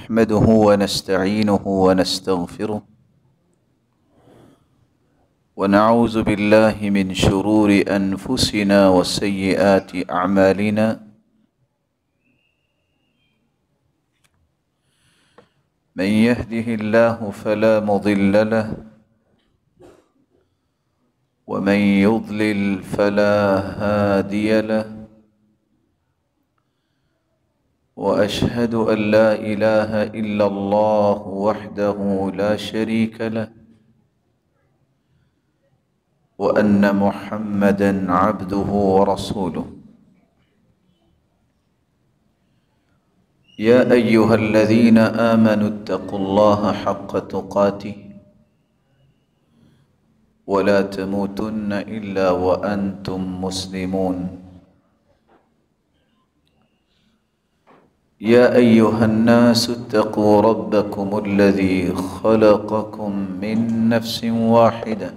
نحمده ونستعينه ونستغفره ونعوذ بالله من شرور أنفسنا وسيئات أعمالنا من يهده الله فلا مضل له ومن يضلل فلا هادي له وأشهد أن لا إله إلا الله وحده لا شريك له وأن محمدًا عبده ورسوله يا أيها الذين آمنوا اتقوا الله حق تقاته ولا تموتن إلا وأنتم مسلمون يا أيها الناس اتقوا ربكم الذي خلقكم من نفس واحدة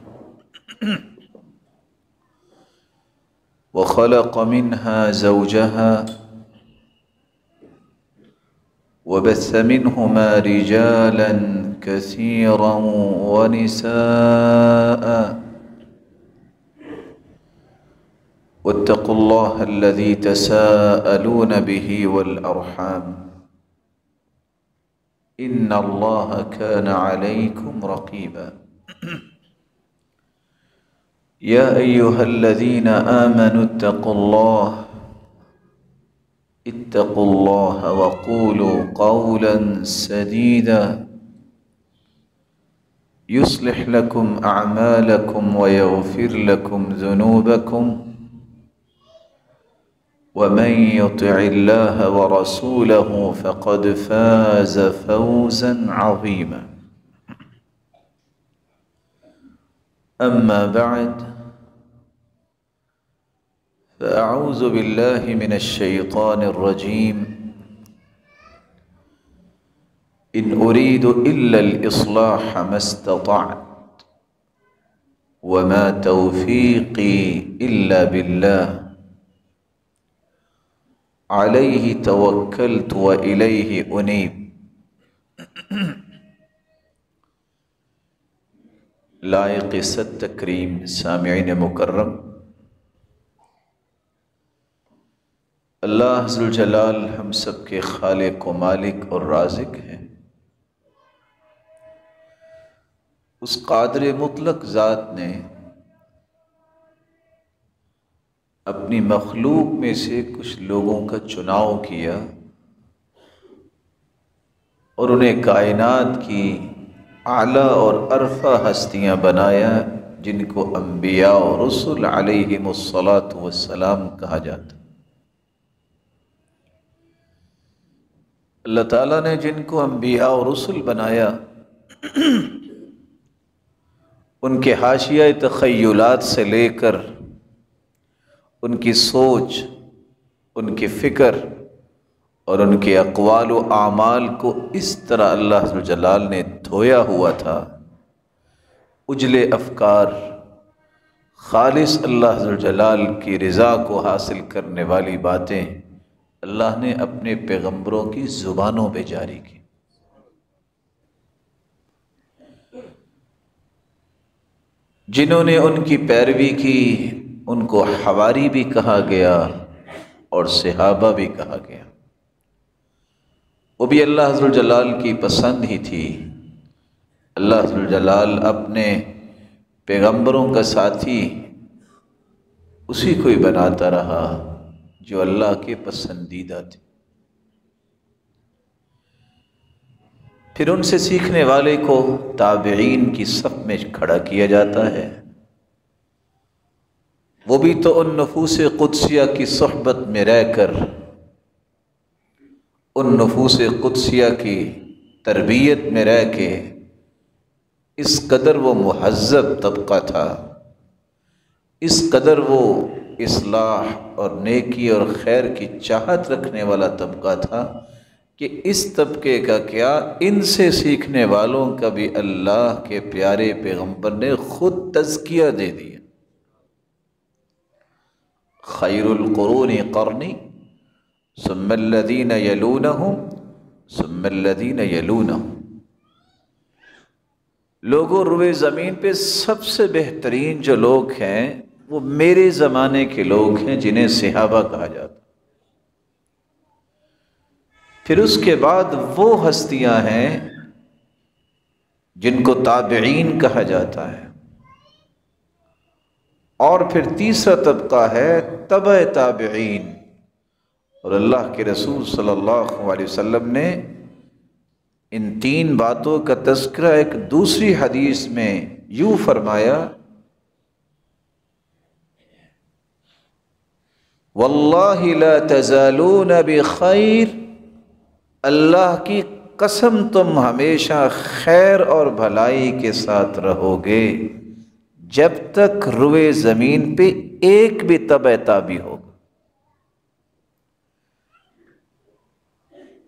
وخلق منها زوجها وبث منهما رجالا كثيرا ونساء واتقوا الله الذي تساءلون به والأرحام إن الله كان عليكم رقيبا يا أيها الذين آمنوا اتقوا الله وقولوا قولا سديدا يصلح لكم أعمالكم ويغفر لكم ذنوبكم ومن يطع الله ورسوله فقد فاز فوزا عظيما أما بعد فأعوذ بالله من الشيطان الرجيم إن أريد إلا الإصلاح ما استطعت وما توفيقي إلا بالله عليه توكلت وإليه أنيب لائق صد تکریم سامعین مکرم، اللہ ذوالجلال ہم سب کے خالق و مالک اور رازق ہیں۔ اس قادر مطلق ذات نے اپنی مخلوق میں سے کچھ لوگوں کا چناؤ کیا اور انہیں کائنات کی اعلیٰ اور ارفع ہستیاں بنایا، جن کو انبیاء اور رسل علیہم الصلاۃ والسلام کہا جاتا۔ اللہ تعالیٰ نے جن کو انبیاء اور رسل بنایا، ان کے حاشیہ تخیلات سے لے کر ان کی سوچ، ان کی فکر اور ان کے اقوال و اعمال کو اس طرح اللہ ذوالجلال نے دھویا ہوا تھا۔ اجلے افکار، خالص اللہ ذوالجلال کی رضا کو حاصل کرنے والی باتیں اللہ نے اپنے پیغمبروں کی زبانوں پہ جاری کی۔ جنہوں نے ان کی پیروی کی ان کو حواری بھی کہا گیا اور صحابہ بھی کہا گیا۔ وہ بھی اللہ ذوالجلال کی پسند ہی تھی۔ اللہ ذوالجلال اپنے پیغمبروں کا ساتھی اسی کو ہی بناتا رہا جو اللہ کے پسندیدہ تھے۔ پھر ان سے سیکھنے والے کو تابعین کی صف میں کھڑا کیا جاتا ہے۔ وہ بھی تو ان نفوس قدسیہ کی صحبت میں رہ کر ان نفوس قدسیہ کی تربیت میں رہ کے اس قدر وہ مہذب طبقہ تھا، اس قدر وہ اصلاح اور نیکی اور خیر کی چاہت رکھنے والا طبقہ تھا کہ اس طبقے کا کیا، ان سے سیکھنے والوں کا بھی اللہ کے پیارے پیغمبر نے خود تزکیہ دے دیا۔ خیر القرون قرنی ثم الذین یلونہم ثم الذین یلونہم، لوگوں روئے زمین پہ سب سے بہترین جو لوگ ہیں وہ میرے زمانے کے لوگ ہیں جنہیں صحابہ کہا جاتا، پھر اس کے بعد وہ ہستیاں ہیں جن کو تابعین کہا جاتا ہے، اور پھر تیسرا طبقہ ہے تبع تابعین۔ اور اللہ کے رسول صلی اللہ علیہ وسلم نے ان تین باتوں کا تذکرہ ایک دوسری حدیث میں یوں فرمایا، واللہ لا تزالون بخیر، اللہ کی قسم تم ہمیشہ خیر اور بھلائی کے ساتھ رہو گے جب تک روئے زمین پہ ایک بھی تبع تابع ہوگا۔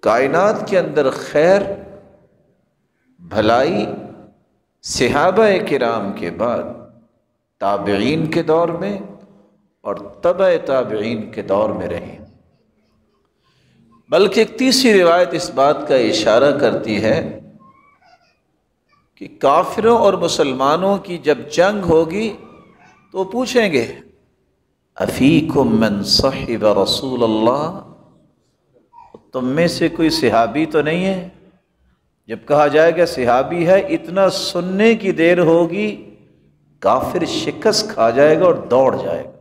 کائنات کے اندر خیر بھلائی صحابہ کرام کے بعد تابعین کے دور میں اور تبع تابعین کے دور میں رہی، بلکہ ایک تیسری روایت اس بات کا اشارہ کرتی ہے کہ کافروں اور مسلمانوں کی جب جنگ ہوگی تو پوچھیں گے افیکم من صحب رسول اللہ، تم میں سے کوئی صحابی تو نہیں ہے؟ جب کہا جائے گا صحابی ہے، اتنا سننے کی دیر ہوگی کافر شکست کھا جائے گا اور دوڑ جائے گا،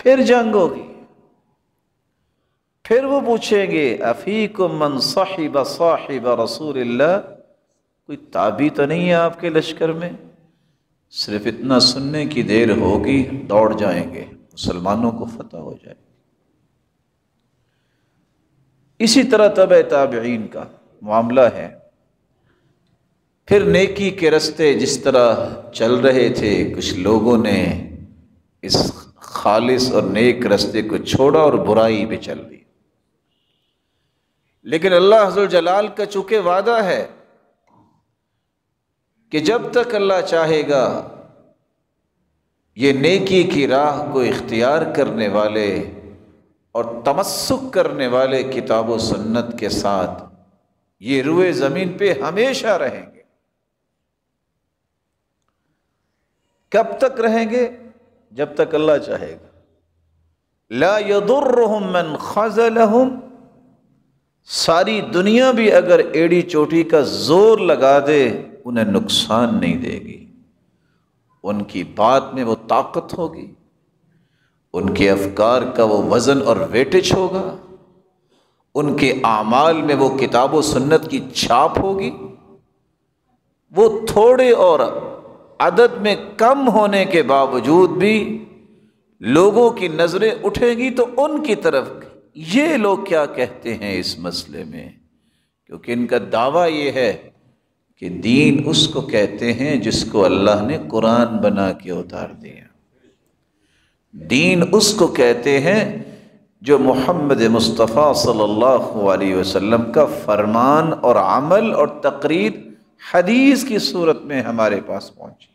پھر جنگ ہوگی، پھر وہ پوچھیں گے افیکم من صحب صاحب رسول اللہ، کوئی تابعی تو نہیں ہے آپ کے لشکر میں؟ صرف اتنا سننے کی دیر ہوگی دوڑ جائیں گے، مسلمانوں کو فتح ہو جائے گی۔ اسی طرح تبع تابعین کا معاملہ ہے، پھر نیکی کے رستے جس طرح چل رہے تھے، کچھ لوگوں نے اس خالص اور نیک رستے کو چھوڑا اور برائی پہ چل دی، لیکن اللہ ذوالجلال کا چونکہ وعدہ ہے کہ جب تک اللہ چاہے گا یہ نیکی کی راہ کو اختیار کرنے والے اور تمسک کرنے والے کتاب و سنت کے ساتھ یہ روئے زمین پہ ہمیشہ رہیں گے۔ کب تک رہیں گے؟ جب تک اللہ چاہے گا۔ لا یضرهم من خذلهم، ساری دنیا بھی اگر ایڑی چوٹی کا زور لگا دے انہیں نقصان نہیں دے گی، ان کی بات میں وہ طاقت ہوگی، ان کے افکار کا وہ وزن اور ویٹج ہوگا، ان کے اعمال میں وہ کتاب و سنت کی چھاپ ہوگی، وہ تھوڑے اور عدد میں کم ہونے کے باوجود بھی لوگوں کی نظریں اٹھیں گی تو ان کی طرف، یہ لوگ کیا کہتے ہیں اس مسئلے میں، کیونکہ ان کا دعویٰ یہ ہے کہ دین اس کو کہتے ہیں جس کو اللہ نے قرآن بنا کے اتار دیا، دین اس کو کہتے ہیں جو محمد مصطفیٰ صلی اللہ علیہ وسلم کا فرمان اور عمل اور تقریر حدیث کی صورت میں ہمارے پاس پہنچی۔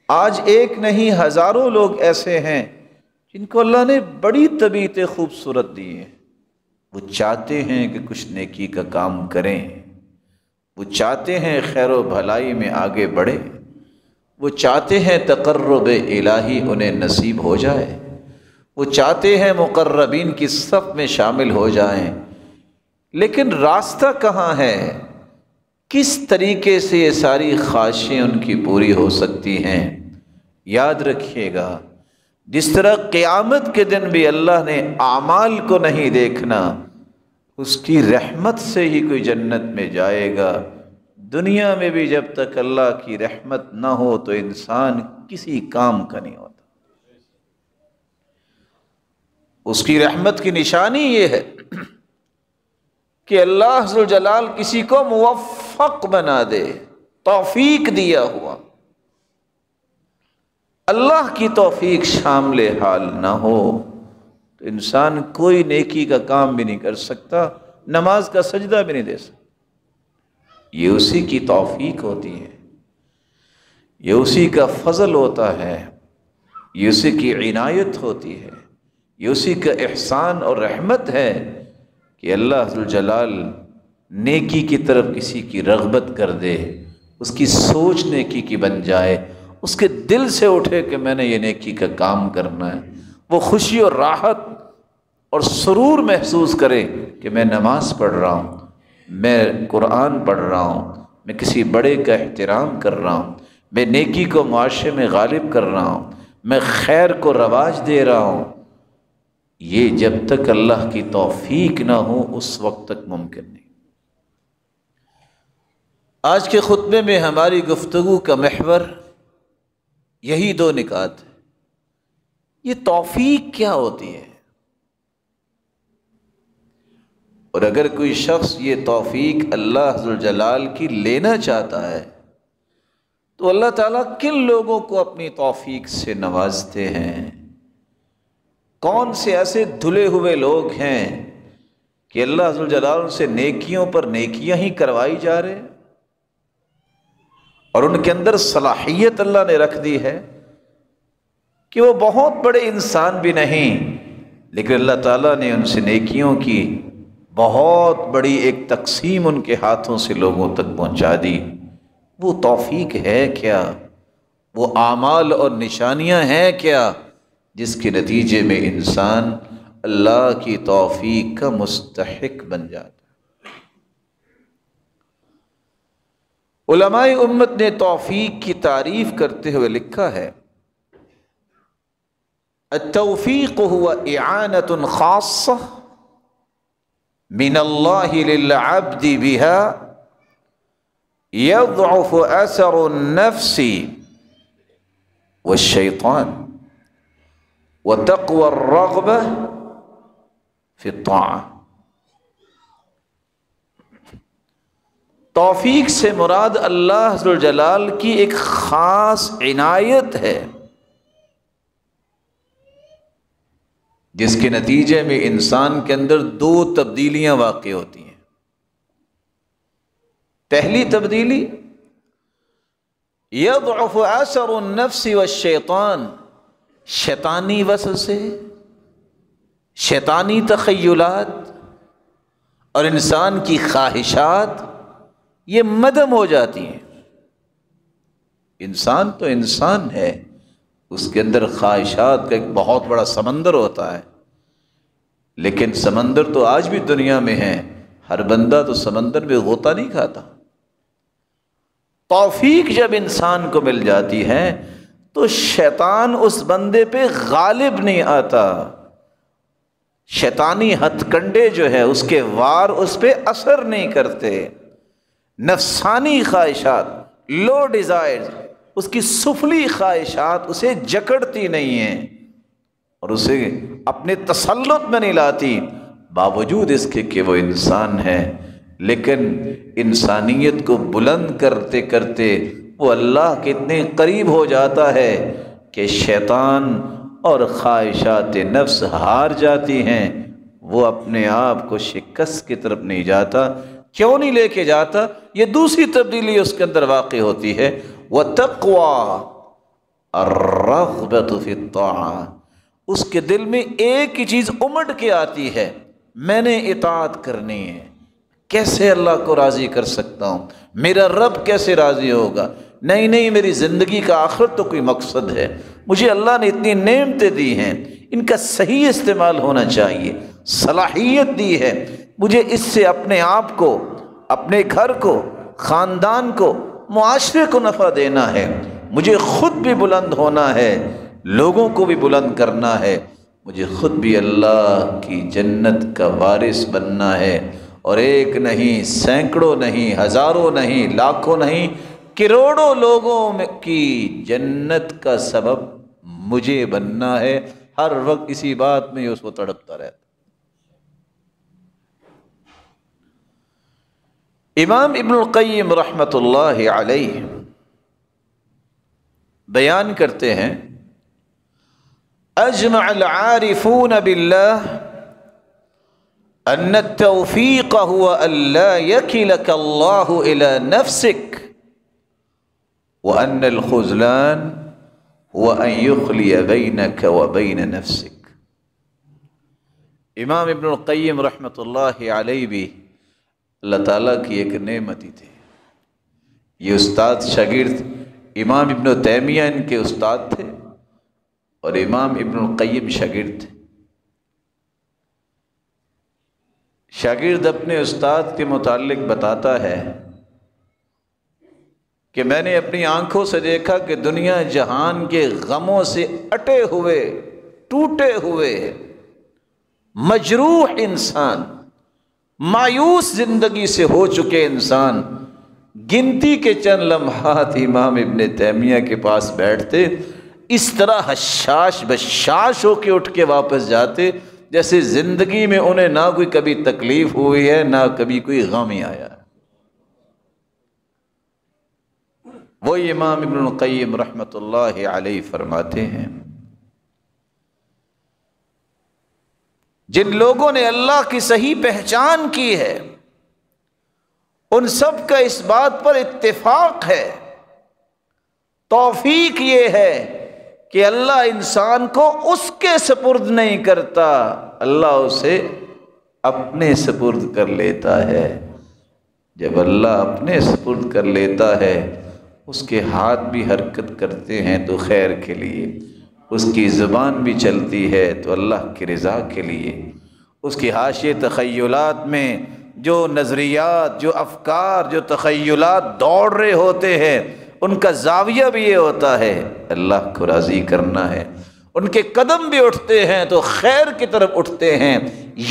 آج ایک نہیں ہزاروں لوگ ایسے ہیں جن کو اللہ نے بڑی طبیعتیں خوبصورت دی ہیں، وہ چاہتے ہیں کہ کچھ نیکی کا کام کریں، وہ چاہتے ہیں خیر و بھلائی میں آگے بڑھیں، وہ چاہتے ہیں تقرب الہی انہیں نصیب ہو جائے، وہ چاہتے ہیں مقربین کی صف میں شامل ہو جائیں، لیکن راستہ کہاں ہے؟ کس طریقے سے یہ ساری خواہشیں ان کی پوری ہو سکتی ہیں؟ یاد رکھیے گا، جس طرح قیامت کے دن بھی اللہ نے اعمال کو نہیں دیکھنا، اس کی رحمت سے ہی کوئی جنت میں جائے گا، دنیا میں بھی جب تک اللہ کی رحمت نہ ہو تو انسان کسی کام کا نہیں ہوتا۔ اس کی رحمت کی نشانی یہ ہے کہ اللہ ذوالجلال کسی کو موفق بنا دے، توفیق دیا ہوا۔ اللہ کی توفیق شامل حال نہ ہو تو انسان کوئی نیکی کا کام بھی نہیں کر سکتا، نماز کا سجدہ بھی نہیں دے سکتا۔ یہ اسی کی توفیق ہوتی ہے، یہ اسی کا فضل ہوتا ہے، یہ اسی کی عنایت ہوتی ہے یہ اسی کا احسان اور رحمت ہے کہ اللہ ذوالجلال نیکی کی طرف کسی کی رغبت کر دے، اس کی سوچ نیکی کی بن جائے، اس کے دل سے اٹھے کہ میں نے یہ نیکی کا کام کرنا ہے، وہ خوشی اور راحت اور سرور محسوس کرے کہ میں نماز پڑھ رہا ہوں، میں قرآن پڑھ رہا ہوں، میں کسی بڑے کا احترام کر رہا ہوں، میں نیکی کو معاشرے میں غالب کر رہا ہوں، میں خیر کو رواج دے رہا ہوں۔ یہ جب تک اللہ کی توفیق نہ ہو اس وقت تک ممکن نہیں۔ آج کے خطبے میں ہماری گفتگو کا محور یہی دو نکات ہے۔ یہ توفیق کیا ہوتی ہے؟ اور اگر کوئی شخص یہ توفیق اللہ ذوالجلال کی لینا چاہتا ہے تو اللہ تعالیٰ کن لوگوں کو اپنی توفیق سے نوازتے ہیں؟ کون سے ایسے دھلے ہوئے لوگ ہیں کہ اللہ ذوالجلال سے نیکیوں پر نیکیاں ہی کروائی جا رہے ہیں اور ان کے اندر صلاحیت اللہ نے رکھ دی ہے کہ وہ بہت بڑے انسان بھی نہیں، لیکن اللہ تعالیٰ نے ان سے نیکیوں کی بہت بڑی ایک تقسیم ان کے ہاتھوں سے لوگوں تک پہنچا دی۔ وہ توفیق ہے کیا؟ وہ اعمال اور نشانیاں ہیں کیا جس کے نتیجے میں انسان اللہ کی توفیق کا مستحق بن جاتا ہے؟ علماء امت نے توفیق کی تعریف کرتے ہوئے لکھا ہے، التوفیق هو اعانة خاصة من اللہ للعبد بها يضعف اثر النفس والشیطان وتقوى الرغبة في الطاعة۔ توفیق سے مراد اللہ ذوالجلال کی ایک خاص عنایت ہے جس کے نتیجے میں انسان کے اندر دو تبدیلیاں واقع ہوتی ہیں۔ پہلی تبدیلی یضعف اثر النفس والشیطان، شیطانی وسوسے، شیطانی تخیلات اور انسان کی خواہشات یہ مدھم ہو جاتی ہیں۔ انسان تو انسان ہے، اس کے اندر خواہشات کا ایک بہت بڑا سمندر ہوتا ہے، لیکن سمندر تو آج بھی دنیا میں ہے، ہر بندہ تو سمندر میں غوطہ نہیں کھاتا۔ توفیق جب انسان کو مل جاتی ہے تو شیطان اس بندے پہ غالب نہیں آتا، شیطانی ہتھ کنڈے جو ہے اس کے وار اس پہ اثر نہیں کرتے، نفسانی خواہشات، لو ڈیزائرز، اس کی سفلی خواہشات اسے جکڑتی نہیں ہیں اور اسے اپنے تسلط میں نہیں لاتی، باوجود اس کے کہ وہ انسان ہے، لیکن انسانیت کو بلند کرتے کرتے وہ اللہ کے اتنے قریب ہو جاتا ہے کہ شیطان اور خواہشات نفس ہار جاتی ہیں، وہ اپنے آپ کو شکست کی طرف نہیں جاتا۔ کیوں نہیں لے کے جاتا؟ یہ دوسری تبدیلی اس کے اندر واقع ہوتی ہے، وَتَقْوَى الرَّغْبَةُ فِي الطَّاعَةِ، اس کے دل میں ایک ہی چیز امڑ کے آتی ہے، میں نے اطاعت کرنی ہے، کیسے اللہ کو راضی کر سکتا ہوں، میرا رب کیسے راضی ہوگا، نہیں میری زندگی کا آخر تو کوئی مقصد ہے، مجھے اللہ نے اتنی نعمتیں دی ہیں، ان کا صحیح استعمال ہونا چاہیے، صلاحیت دی ہے، مجھے اس سے اپنے آپ کو، اپنے گھر کو، خاندان کو، معاشرے کو نفع دینا ہے، مجھے خود بھی بلند ہونا ہے، لوگوں کو بھی بلند کرنا ہے، مجھے خود بھی اللہ کی جنت کا وارث بننا ہے، اور ایک نہیں، سینکڑوں نہیں، ہزاروں نہیں، لاکھوں نہیں، کروڑوں لوگوں کی جنت کا سبب مجھے بننا ہے۔ ہر وقت اسی بات میں اس کو تڑپتا رہتا۔ امام ابن القیم رحمۃ اللہ علیہ بیان کرتے ہیں، اجمع العارفون باللہ ان التوفیق هو ان لا يكلك الله الى نفسك وان الخذلان هو ان يخلي بينك وبين نفسك۔ امام ابن القیم رحمۃ اللہ علیہ بھی اللہ تعالیٰ کی ایک نعمت ہی تھے۔ یہ استاد شاگرد امام ابن تیمیہ ان کے استاد تھے اور امام ابن القیم شاگرد تھے۔ شاگرد اپنے استاد کے متعلق بتاتا ہے کہ میں نے اپنی آنکھوں سے دیکھا کہ دنیا جہان کے غموں سے اٹے ہوئے، ٹوٹے ہوئے، مجروح انسان، مایوس زندگی سے ہو چکے انسان گنتی کے چند لمحات امام ابن تیمیہ کے پاس بیٹھتے، اس طرح حشاش بشاش ہو کے اٹھ کے واپس جاتے جیسے زندگی میں انہیں نہ کوئی کبھی تکلیف ہوئی ہے نہ کبھی کوئی غم ہی آیا ہے۔ وہی امام ابن القیم رحمۃ اللہ علیہ فرماتے ہیں، جن لوگوں نے اللہ کی صحیح پہچان کی ہے ان سب کا اس بات پر اتفاق ہے، توفیق یہ ہے کہ اللہ انسان کو اس کے سپرد نہیں کرتا، اللہ اسے اپنے سپرد کر لیتا ہے۔ جب اللہ اپنے سپرد کر لیتا ہے اس کے ہاتھ بھی حرکت کرتے ہیں تو خیر کے لیے، اس کی زبان بھی چلتی ہے تو اللہ کی رضا کے لیے، اس کی حاشیے تخیلات میں جو نظریات، جو افکار، جو تخیلات دوڑ رہے ہوتے ہیں ان کا زاویہ بھی یہ ہوتا ہے اللہ کو راضی کرنا ہے، ان کے قدم بھی اٹھتے ہیں تو خیر کی طرف اٹھتے ہیں۔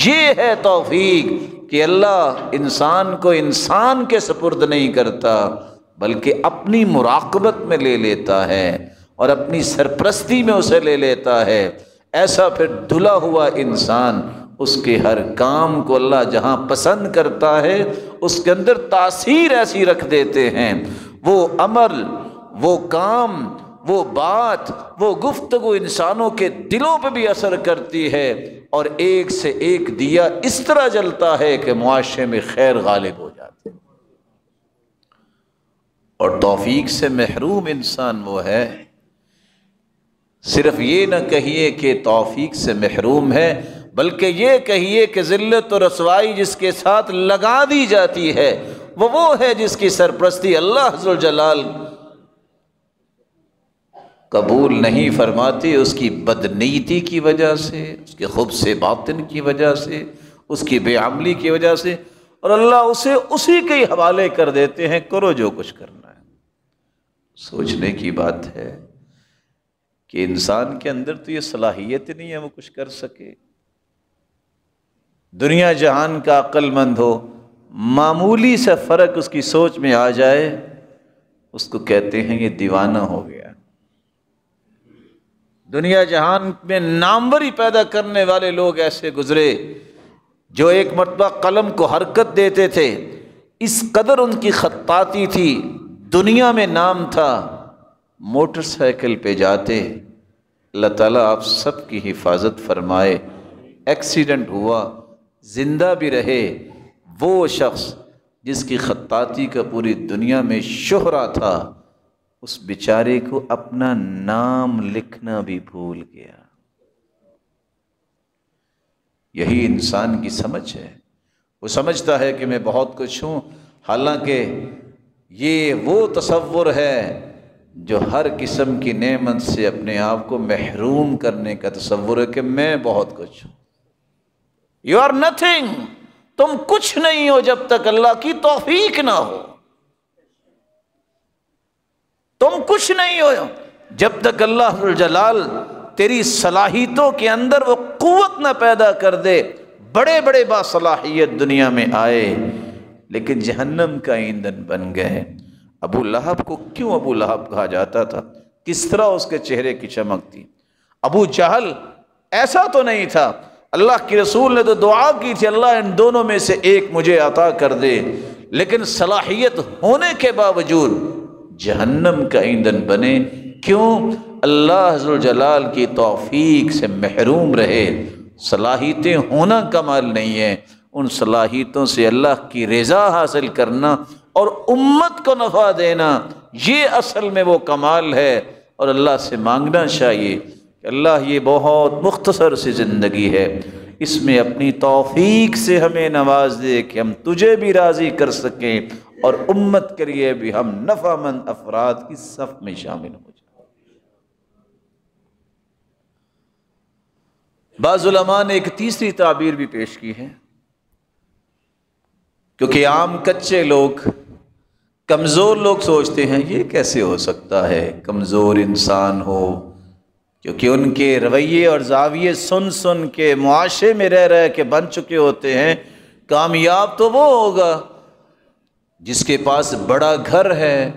یہ ہے توفیق کہ اللہ انسان کو انسان کے سپرد نہیں کرتا بلکہ اپنی مراقبت میں لے لیتا ہے اور اپنی سرپرستی میں اسے لے لیتا ہے۔ ایسا پھر دھلا ہوا انسان، اس کے ہر کام کو اللہ جہاں پسند کرتا ہے اس کے اندر تاثیر ایسی رکھ دیتے ہیں، وہ عمل، وہ کام، وہ بات، وہ گفتگو انسانوں کے دلوں پہ بھی اثر کرتی ہے اور ایک سے ایک دیا اس طرح جلتا ہے کہ معاشرے میں خیر غالب ہو جاتی ہے۔ اور توفیق سے محروم انسان وہ ہے، صرف یہ نہ کہیے کہ توفیق سے محروم ہے بلکہ یہ کہیے کہ ذلت و رسوائی جس کے ساتھ لگا دی جاتی ہے وہ ہے جس کی سرپرستی اللہ ذوالجلال قبول نہیں فرماتی، اس کی بدنیتی کی وجہ سے، اس کے خبث باطن کی وجہ سے، اس کی بے عملی کی وجہ سے، اور اللہ اسے اسی کے ہی حوالے کر دیتے ہیں، کرو جو کچھ کرنا ہے۔ سوچنے کی بات ہے کہ انسان کے اندر تو یہ صلاحیت نہیں ہے وہ کچھ کر سکے۔ دنیا جہان کا عقل مند ہو، معمولی سا فرق اس کی سوچ میں آ جائے اس کو کہتے ہیں یہ دیوانہ ہو گیا۔ دنیا جہان میں ناموری پیدا کرنے والے لوگ ایسے گزرے جو ایک مرتبہ قلم کو حرکت دیتے تھے، اس قدر ان کی خطاطی تھی، دنیا میں نام تھا، موٹر سائیکل پہ جاتے۔ اللہ تعالیٰ آپ سب کی حفاظت فرمائے۔ ایکسیڈنٹ ہوا، زندہ بھی رہے، وہ شخص جس کی خطاطی کا پوری دنیا میں شہرہ تھا، اس بیچارے کو اپنا نام لکھنا بھی بھول گیا۔ یہی انسان کی سمجھ ہے، وہ سمجھتا ہے کہ میں بہت کچھ ہوں، حالانکہ یہ وہ تصور ہے جو ہر قسم کی نعمت سے اپنے آپ کو محروم کرنے کا تصور ہے کہ میں بہت کچھ ہوں۔ یو آر نتھنگ، تم کچھ نہیں ہو جب تک اللہ کی توفیق نہ ہو، تم کچھ نہیں ہو جب تک اللہ ذوالجلال تیری صلاحیتوں کے اندر وہ قوت نہ پیدا کر دے۔ بڑے بڑے باصلاحیت دنیا میں آئے لیکن جہنم کا ایندھن بن گئے۔ ابو لہب کو کیوں ابو لہب کہا جاتا تھا؟ کس طرح اس کے چہرے کی چمک تھی۔ ابو جہل ایسا تو نہیں تھا، اللہ کے رسول نے تو دعا کی تھی اللہ ان دونوں میں سے ایک مجھے عطا کر دے، لیکن صلاحیت ہونے کے باوجود جہنم کا ایندھن بنے۔ کیوں؟ اللہ ذوالجلال کی توفیق سے محروم رہے۔ صلاحیتیں ہونا کمال نہیں ہے، ان صلاحیتوں سے اللہ کی رضا حاصل کرنا اور امت کو نفع دینا، یہ اصل میں وہ کمال ہے۔ اور اللہ سے مانگنا چاہیے کہ اللہ یہ بہت مختصر سی زندگی ہے، اس میں اپنی توفیق سے ہمیں نواز دے کہ ہم تجھے بھی راضی کر سکیں اور امت کے لیے بھی ہم نفع مند افراد کی صف میں شامل ہو جائیں۔ بعض علماء نے ایک تیسری تعبیر بھی پیش کی ہے، کیونکہ عام کچے لوگ، کمزور لوگ سوچتے ہیں یہ کیسے ہو سکتا ہے کمزور انسان ہو، کیونکہ ان کے رویے اور زاویے سن سن کے معاشرے میں رہ رہ کے بن چکے ہوتے ہیں۔ کامیاب تو وہ ہوگا جس کے پاس بڑا گھر ہے،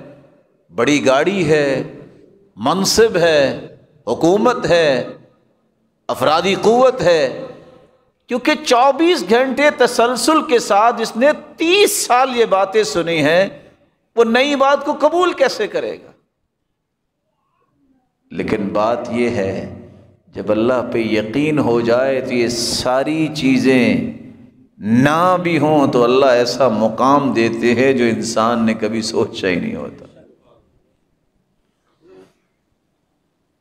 بڑی گاڑی ہے، منصب ہے، حکومت ہے، افرادی قوت ہے، کیونکہ 24 گھنٹے تسلسل کے ساتھ جس نے 30 سال یہ باتیں سنی ہیں وہ نئی بات کو قبول کیسے کرے گا؟ لیکن بات یہ ہے جب اللہ پہ یقین ہو جائے تو یہ ساری چیزیں نہ بھی ہوں تو اللہ ایسا مقام دیتے ہیں جو انسان نے کبھی سوچا ہی نہیں ہوتا۔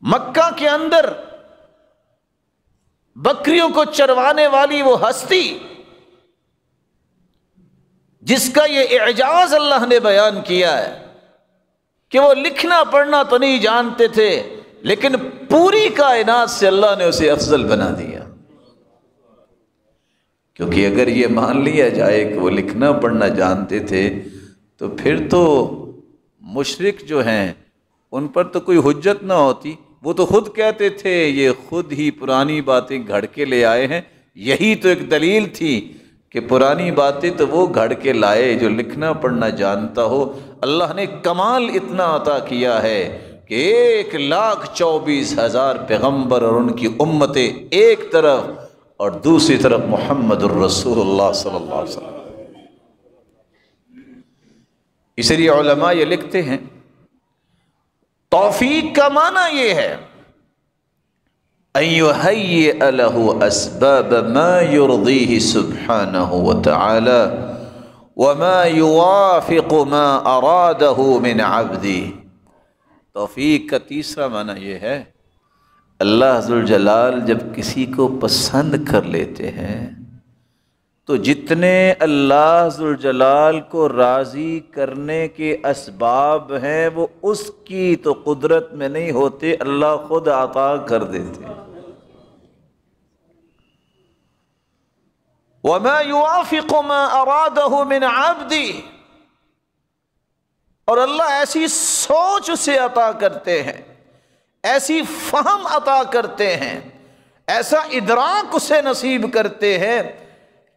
مکہ کے اندر بکریوں کو چروانے والی وہ ہستی جس کا یہ اعجاز اللہ نے بیان کیا ہے کہ وہ لکھنا پڑھنا تو نہیں جانتے تھے لیکن پوری کائنات سے اللہ نے اسے افضل بنا دیا، کیونکہ اگر یہ مان لیا جائے کہ وہ لکھنا پڑھنا جانتے تھے تو پھر تو مشرک جو ہیں ان پر تو کوئی حجت نہ ہوتی، وہ تو خود کہتے تھے یہ خود ہی پرانی باتیں گھڑ کے لے آئے ہیں۔ یہی تو ایک دلیل تھی کہ پرانی باتیں تو وہ گھڑ کے لائے جو لکھنا پڑھنا جانتا ہو۔ اللہ نے کمال اتنا عطا کیا ہے کہ 1,24,000 پیغمبر اور ان کی امتیں ایک طرف اور دوسری طرف محمد الرسول اللہ صلی اللہ علیہ وسلم۔ اس لیے علماء یہ لکھتے ہیں توفیق کا معنی یہ ہے ان یہیئ لہ اسباب ما یرضیہ سبحانہ وتعالی وما یوافق ما ارادہ من عبدہ۔ توفیق کا تیسرا معنی یہ ہے اللہ ذوالجلال جب کسی کو پسند کر لیتے ہیں تو جتنے اللہ ذوالجلال کو راضی کرنے کے اسباب ہیں وہ اس کی تو قدرت میں نہیں ہوتے، اللہ خود عطا کر دیتے۔ وَمَا يُوَافِقُ مَا أَرَادَهُ مِنْ عَبْدِهِ، اور اللہ ایسی سوچ اسے عطا کرتے ہیں، ایسی فہم عطا کرتے ہیں، ایسا ادراک اسے نصیب کرتے ہیں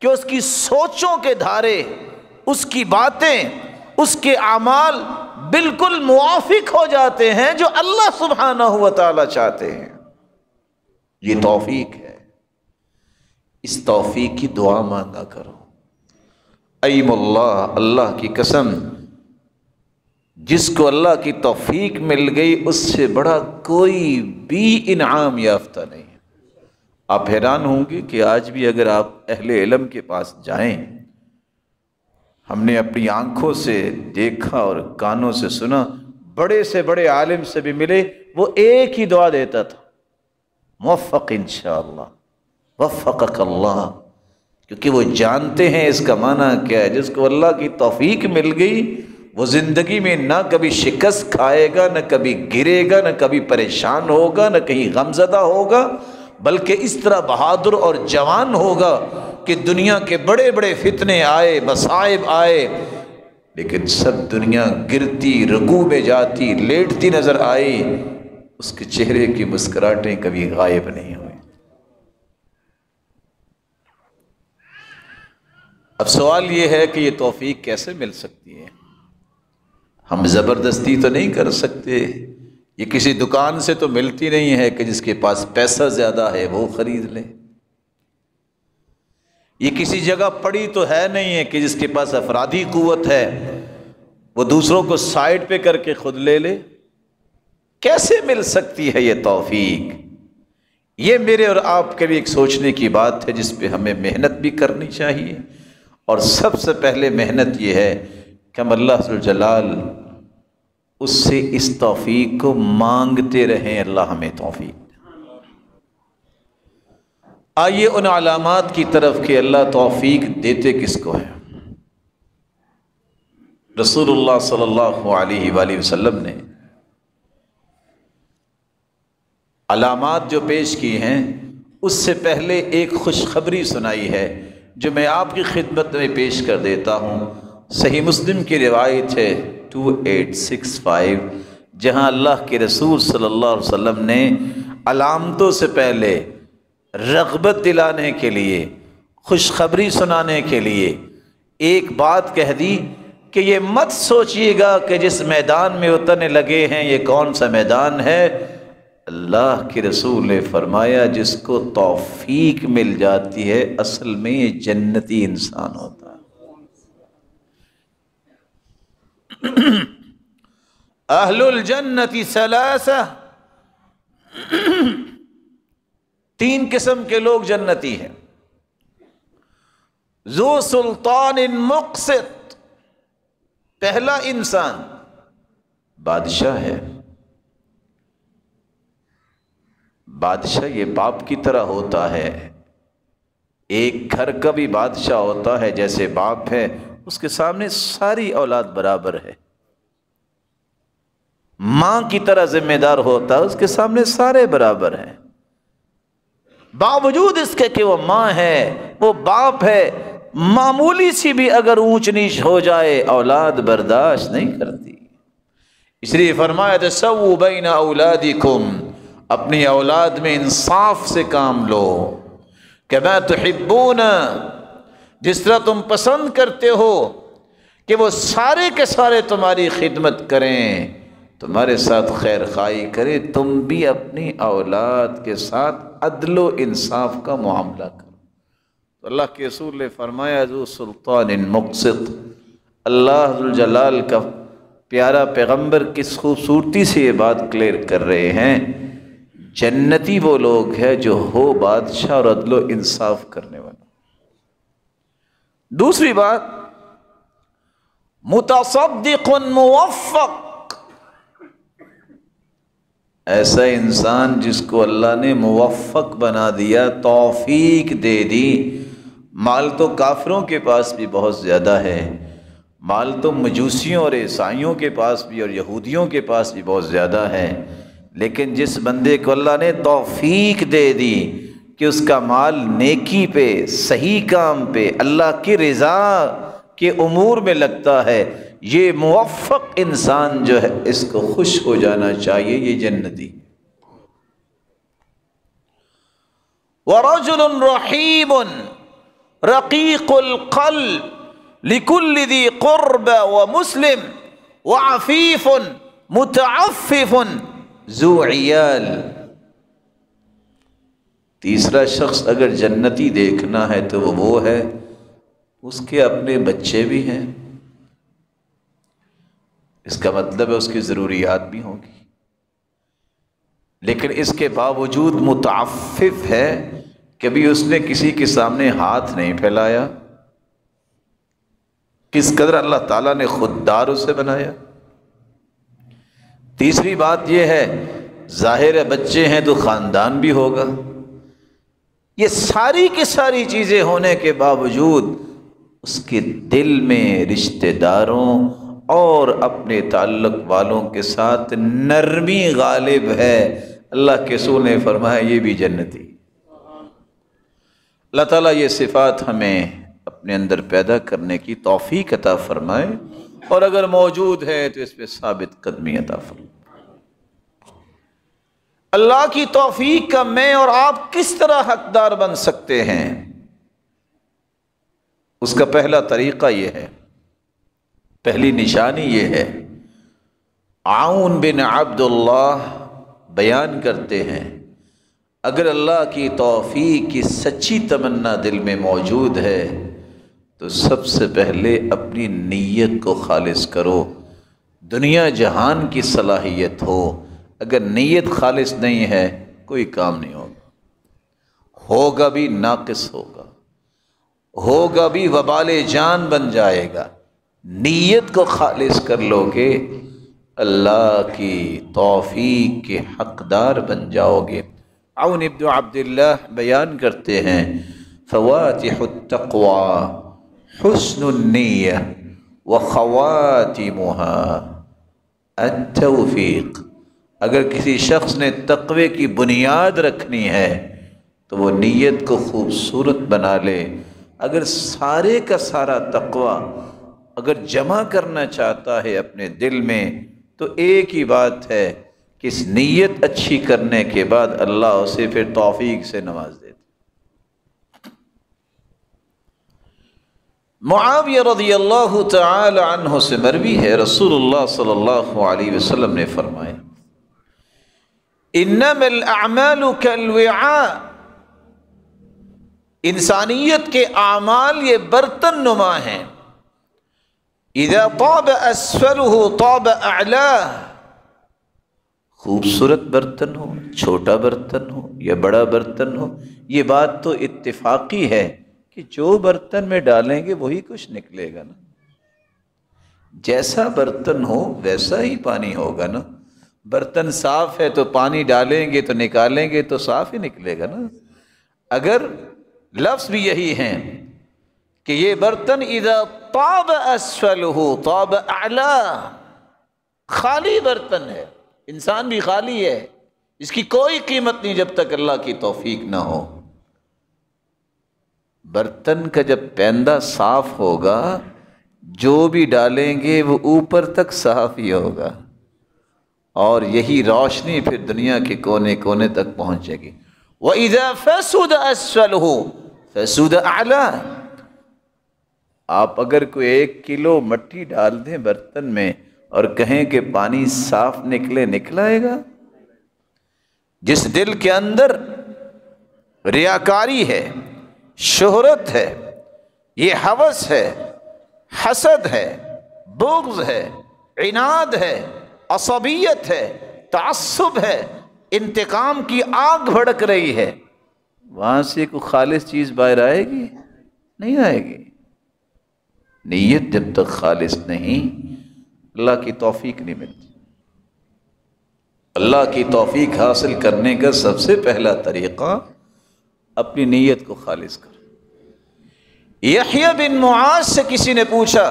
کہ اس کی سوچوں کے دھارے، اس کی باتیں، اس کے اعمال بالکل موافق ہو جاتے ہیں جو اللہ سبحانہ و تعالی چاہتے ہیں۔ یہ توفیق ہے، اس توفیق کی دعا مانگا کرو۔ ایم اللہ، اللہ کی قسم، جس کو اللہ کی توفیق مل گئی اس سے بڑا کوئی بھی انعام یافتہ نہیں ہے۔ آپ حیران ہوں گے کہ آج بھی اگر آپ اہل علم کے پاس جائیں، ہم نے اپنی آنکھوں سے دیکھا اور کانوں سے سنا، بڑے سے بڑے عالم سے بھی ملے، وہ ایک ہی دعا دیتا تھا، موفق انشاءاللہ، وفقک اللہ، کیونکہ وہ جانتے ہیں اس کا معنی کیا ہے۔ جس کو اللہ کی توفیق مل گئی وہ زندگی میں نہ کبھی شکست کھائے گا، نہ کبھی گرے گا، نہ کبھی پریشان ہوگا، نہ کہیں غمزدہ ہوگا، بلکہ اس طرح بہادر اور جوان ہوگا کہ دنیا کے بڑے بڑے فتنے آئے، مصائب آئے، لیکن سب دنیا گرتی، رکوع میں جاتی، لیٹتی نظر آئی، اس کے چہرے کی مسکراہٹیں کبھی غائب نہیں ہوئی۔ اب سوال یہ ہے کہ یہ توفیق کیسے مل سکتی ہے؟ ہم زبردستی تو نہیں کر سکتے، یہ کسی دکان سے تو ملتی نہیں ہے کہ جس کے پاس پیسہ زیادہ ہے وہ خرید لے، یہ کسی جگہ پڑی تو ہے نہیں ہے کہ جس کے پاس افرادی قوت ہے وہ دوسروں کو سائڈ پہ کر کے خود لے لے۔ کیسے مل سکتی ہے یہ توفیق؟ یہ میرے اور آپ کے لیے ایک سوچنے کی بات ہے جس پہ ہمیں محنت بھی کرنی چاہیے، اور سب سے پہلے محنت یہ ہے کہ ہم اللہ ذوالجلال اس سے اس توفیق کو مانگتے رہیں، اللہ ہمیں توفیق۔ آئیے ان علامات کی طرف کہ اللہ توفیق دیتے کس کو ہے۔ رسول اللہ صلی اللہ علیہ وآلہ وسلم نے علامات جو پیش کی ہیں اس سے پہلے ایک خوشخبری سنائی ہے جو میں آپ کی خدمت میں پیش کر دیتا ہوں۔ صحیح مسلم کی روایت ہے 2865، جہاں اللہ کے رسول صلی اللہ علیہ وسلم نے علامتوں سے پہلے رغبت دلانے کے لیے، خوشخبری سنانے کے لیے ایک بات کہہ دی کہ یہ مت سوچئے گا کہ جس میدان میں اترنے لگے ہیں یہ کون سا میدان ہے۔ اللہ کے رسول نے فرمایا جس کو توفیق مل جاتی ہے اصل میں یہ جنتی انسان ہوتا ہے۔ اہل الجنت ثلاثہ، تین قسم کے لوگ جنتی ہیں۔ ذو سلطان مقسط، پہلا انسان بادشاہ ہے۔ بادشاہ یہ باپ کی طرح ہوتا ہے، ایک گھر کا بھی بادشاہ ہوتا ہے جیسے باپ ہے، اس کے سامنے ساری اولاد برابر ہے۔ ماں کی طرح ذمہ دار ہوتا ہے، اس کے سامنے سارے برابر ہیں، باوجود اس کے کہ وہ ماں ہے، وہ باپ ہے، معمولی سی بھی اگر اونچ نیچ ہو جائے اولاد برداشت نہیں کرتی۔ اس لیے فرمایا تسووا بین اولادکم، اپنی اولاد میں انصاف سے کام لو۔ کما تحبون، جس طرح تم پسند کرتے ہو کہ وہ سارے کے سارے تمہاری خدمت کریں، تمہارے ساتھ خیر خواہی کرے، تم بھی اپنی اولاد کے ساتھ عدل و انصاف کا معاملہ کرو۔ تو اللہ کے رسول نے فرمایا ذو سلطان مقسط، اللہ ذوالجلال کا پیارا پیغمبر کس خوبصورتی سے یہ بات کلیئر کر رہے ہیں، جنتی وہ لوگ ہیں جو ہو بادشاہ اور عدل و انصاف کرنے والا۔ دوسری بات، متصدق موفق، ایسا انسان جس کو اللہ نے موفق بنا دیا، توفیق دے دی۔ مال تو کافروں کے پاس بھی بہت زیادہ ہے، مال تو مجوسیوں اور عیسائیوں کے پاس بھی اور یہودیوں کے پاس بھی بہت زیادہ ہے، لیکن جس بندے کو اللہ نے توفیق دے دی کہ اس کا مال نیکی پہ، صحیح کام پہ، اللہ کی رضا کے امور میں لگتا ہے، یہ موفق انسان جو ہے اس کو خوش ہو جانا چاہیے، یہ جنتی۔ وَرَجُلٌ رَحِيمٌ رَقِيقُ الْقَلْبِ لِكُلِّ ذِي قُرْبَ وَمُسْلِمٌ وَعَفِيفٌ مُتَعَفِّفٌ ذو عیال۔ تیسرا شخص اگر جنتی دیکھنا ہے تو وہ ہے اس کے اپنے بچے بھی ہیں، اس کا مطلب ہے اس کی ضروریات بھی ہوں گی، لیکن اس کے باوجود متعفف ہے، کبھی اس نے کسی کے سامنے ہاتھ نہیں پھیلایا۔ کس قدر اللہ تعالیٰ نے خوددار اسے بنایا۔ تیسری بات یہ ہے، ظاہر ہے بچے ہیں تو خاندان بھی ہوگا۔ یہ ساری کی ساری چیزیں ہونے کے باوجود اس کے دل میں رشتہ داروں اور اپنے تعلق والوں کے ساتھ نرمی غالب ہے۔ اللہ کے رسول نے فرمایا یہ بھی جنتی۔ اللہ تعالیٰ یہ صفات ہمیں اپنے اندر پیدا کرنے کی توفیق عطا فرمائے، اور اگر موجود ہے تو اس پہ ثابت قدمی عطا فرمائے۔ اللہ کی توفیق کا میں اور آپ کس طرح حقدار بن سکتے ہیں؟ اس کا پہلا طریقہ یہ ہے، پہلی نشانی یہ ہے، عون بن عبداللہ بیان کرتے ہیں، اگر اللہ کی توفیق کی سچی تمنا دل میں موجود ہے تو سب سے پہلے اپنی نیت کو خالص کرو۔ دنیا جہان کی صلاحیت ہو، اگر نیت خالص نہیں ہے کوئی کام نہیں ہوگا، ہوگا بھی ناقص ہوگا بھی وبال جان بن جائے گا۔ نیت کو خالص کر لو گے، اللہ کی توفیق کے حقدار بن جاؤ گے۔ عون ابن عبداللہ بیان کرتے ہیں فواتح التقوی حسن النیہ وخواتمها التوفیق۔ اگر کسی شخص نے تقوی کی بنیاد رکھنی ہے تو وہ نیت کو خوبصورت بنا لے۔ اگر سارے کا سارا تقوی اگر جمع کرنا چاہتا ہے اپنے دل میں تو ایک ہی بات ہے کہ اس نیت اچھی کرنے کے بعد اللہ اسے پھر توفیق سے نواز دیتا۔ معاویہ رضی اللہ تعالی عنہ سے مروی ہے، رسول اللہ صلی اللہ علیہ وسلم نے فرمایا انما الاعمال کالوعاء، انسانیت کے اعمال یہ برتن نما ہیں، اذا طاب اسفلہ طاب اعلاہ، خوبصورت برتن ہو، چھوٹا برتن ہو یا بڑا برتن ہو، یہ بات تو اتفاقی ہے کہ جو برتن میں ڈالیں گے وہی کچھ نکلے گا نا، جیسا برتن ہو ویسا ہی پانی ہوگا نا۔ برتن صاف ہے تو پانی ڈالیں گے تو نکالیں گے تو صاف ہی نکلے گا نا۔ اگر لفظ بھی یہی ہیں کہ یہ برتن اذا طاب اسفلہ طاب اعلی، خالی برتن ہے، انسان بھی خالی ہے، اس کی کوئی قیمت نہیں جب تک اللہ کی توفیق نہ ہو۔ برتن کا جب پیندہ صاف ہوگا جو بھی ڈالیں گے وہ اوپر تک صاف ہی ہوگا، اور یہی روشنی پھر دنیا کے کونے کونے تک پہنچے گی۔ وَإِذَا فَسُدَ أَسْفَلُهُ فَسُدَ أَعْلَاهُ، آپ اگر کوئی 1 کلو مٹی ڈال دیں برتن میں اور کہیں کہ پانی صاف نکلے، نکل آئے گا؟ جس دل کے اندر ریاکاری ہے، شہرت ہے، یہ ہوس ہے، حسد ہے، بغض ہے، عناد ہے، عصبیت ہے، تعصب ہے، انتقام کی آگ بھڑک رہی ہے، وہاں سے کوئی خالص چیز باہر آئے گی؟ نہیں آئے گی۔ نیت جب تک خالص نہیں، اللہ کی توفیق نہیں ملتی۔ اللہ کی توفیق حاصل کرنے کا سب سے پہلا طریقہ اپنی نیت کو خالص کر۔ یحییٰ بن معاذ سے کسی نے پوچھا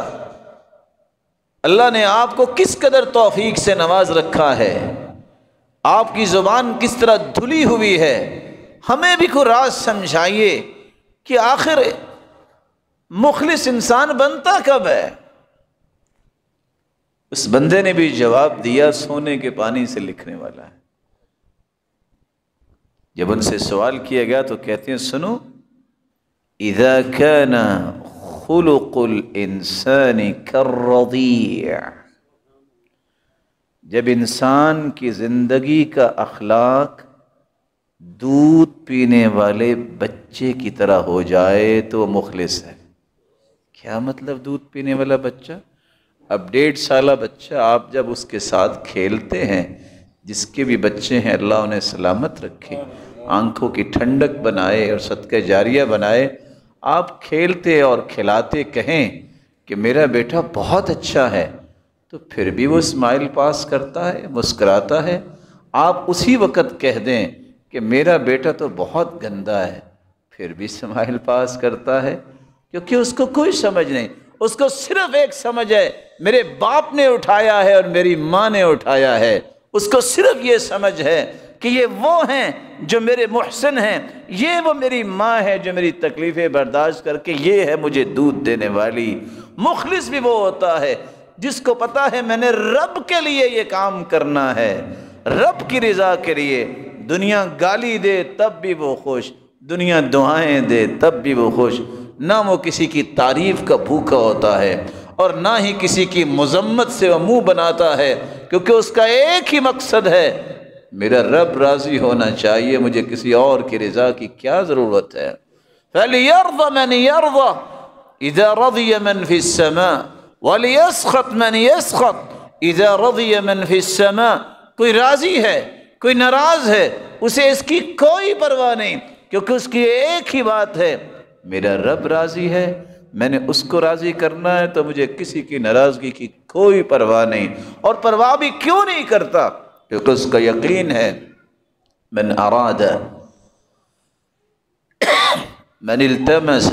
اللہ نے آپ کو کس قدر توفیق سے نواز رکھا ہے، آپ کی زبان کس طرح دھلی ہوئی ہے، ہمیں بھی کوئی راز سمجھائیے کہ آخر مخلص انسان بنتا کب ہے؟ اس بندے نے بھی جواب دیا سونے کے پانی سے لکھنے والا ہے۔ جب ان سے سوال کیا گیا تو کہتے ہیں سنو، اذا كان خلق الانسان كالرضيع، جب انسان کی زندگی کا اخلاق دودھ پینے والے بچے کی طرح ہو جائے تو وہ مخلص ہے۔ کیا مطلب دودھ پینے والا بچہ؟ اب 1.5 سالہ بچہ آپ جب اس کے ساتھ کھیلتے ہیں، جس کے بھی بچے ہیں اللہ انہیں سلامت رکھے، آنکھوں کی ٹھنڈک بنائے اور صدقہ جاریہ بنائے، آپ کھیلتے اور کھلاتے کہیں کہ میرا بیٹا بہت اچھا ہے تو پھر بھی وہ اسمائل پاس کرتا ہے، مسکراتا ہے۔ آپ اسی وقت کہہ دیں کہ میرا بیٹا تو بہت گندا ہے، پھر بھی اسمائل پاس کرتا ہے، کیونکہ اس کو کوئی سمجھ نہیں، اس کو صرف ایک سمجھ ہے میرے باپ نے اٹھایا ہے اور میری ماں نے اٹھایا ہے، اس کو صرف یہ سمجھ ہے کہ یہ وہ ہیں جو میرے محسن ہیں، یہ وہ میری ماں ہے جو میری تکلیفیں برداشت کر کے یہ ہے مجھے دودھ دینے والی۔ مخلص بھی وہ ہوتا ہے جس کو پتا ہے میں نے رب کے لیے یہ کام کرنا ہے، رب کی رضا کے لیے۔ دنیا گالی دے تب بھی وہ خوش، دنیا دعائیں دے تب بھی وہ خوش، نہ وہ کسی کی تعریف کا بھوکا ہوتا ہے اور نہ ہی کسی کی مذمت سے وہ منہ بناتا ہے، کیونکہ اس کا ایک ہی مقصد ہے میرا رب راضی ہونا چاہیے، مجھے کسی اور کی رضا کی کیا ضرورت ہے۔ فَلْيَرْضَ مَنْ يَرْضَ إِذَا رَضِيَ مَنْ فِي السَّمَاءِ وَلْيَسْخَطْ مَنْ يَسْخَطْ إِذَا رَضِيَ مَنْ فِي السَّمَاءِ، کوئی راضی ہے کوئی ناراض ہے، اسے اس کی کوئی پرواہ نہیں، کیونکہ اس کی ایک ہی بات ہے میرا رب راضی ہے، میں نے اس کو راضی کرنا ہے، تو مجھے کسی کی ناراضگی کی کوئی پرواہ نہیں۔ اور پرواہ بھی کیوں نہیں کرتا؟ کیونکہ اس کا یقین ہے من اراد من التمس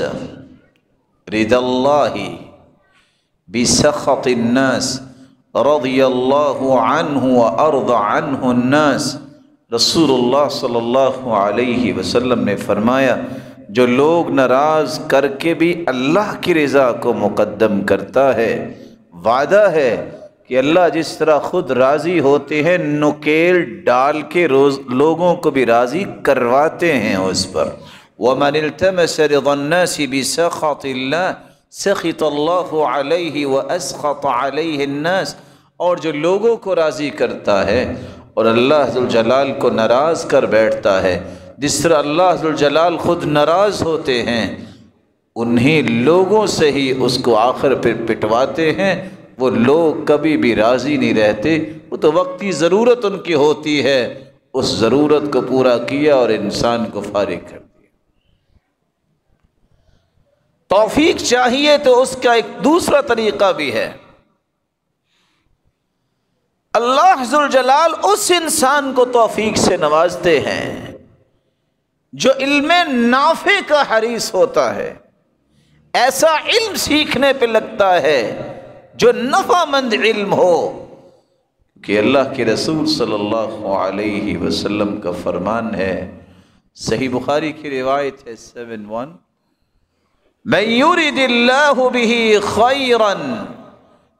رضا اللہ بسخط الناس رضی اللہ عنہ وارض عنہ الناس۔ رسول اللہ صلی اللہ علیہ وسلم نے فرمایا جو لوگ ناراض کر کے بھی اللہ کی رضا کو مقدم کرتا ہے، وعدہ ہے کہ اللہ جس طرح خود راضی ہوتے ہیں نکیل ڈال کے لوگوں کو بھی راضی کرواتے ہیں اس پر۔ وَمَنِ الْتَمَسَ رِضَى النَّاسِ بِسَخَطِ اللَّهِ سَخِطَ اللَّهُ عَلَيْهِ وَأَسْخَطَ عَلَيْهِ النَّاسِ، اور جو لوگوں کو راضی کرتا ہے اور اللہ ذوالجلال کو ناراض کر بیٹھتا ہے، جس طرح اللہ ذوالجلال خود ناراض ہوتے ہیں، انہیں لوگوں سے ہی اس کو آخر پہ پٹواتے ہیں۔ وہ لوگ کبھی بھی راضی نہیں رہتے، وہ تو وقتی ضرورت ان کی ہوتی ہے، اس ضرورت کو پورا کیا اور انسان کو فارغ کر دیا۔ توفیق چاہیے تو اس کا ایک دوسرا طریقہ بھی ہے۔ اللہ ذوالجلال اس انسان کو توفیق سے نوازتے ہیں جو علم نافع کا حریص ہوتا ہے، ایسا علم سیکھنے پہ لگتا ہے جو نفع مند علم ہو، کہ اللہ کے رسول صلی اللہ علیہ وسلم کا فرمان ہے، صحیح بخاری کی روایت ہے 71، من یرد اللہ بہ خیرا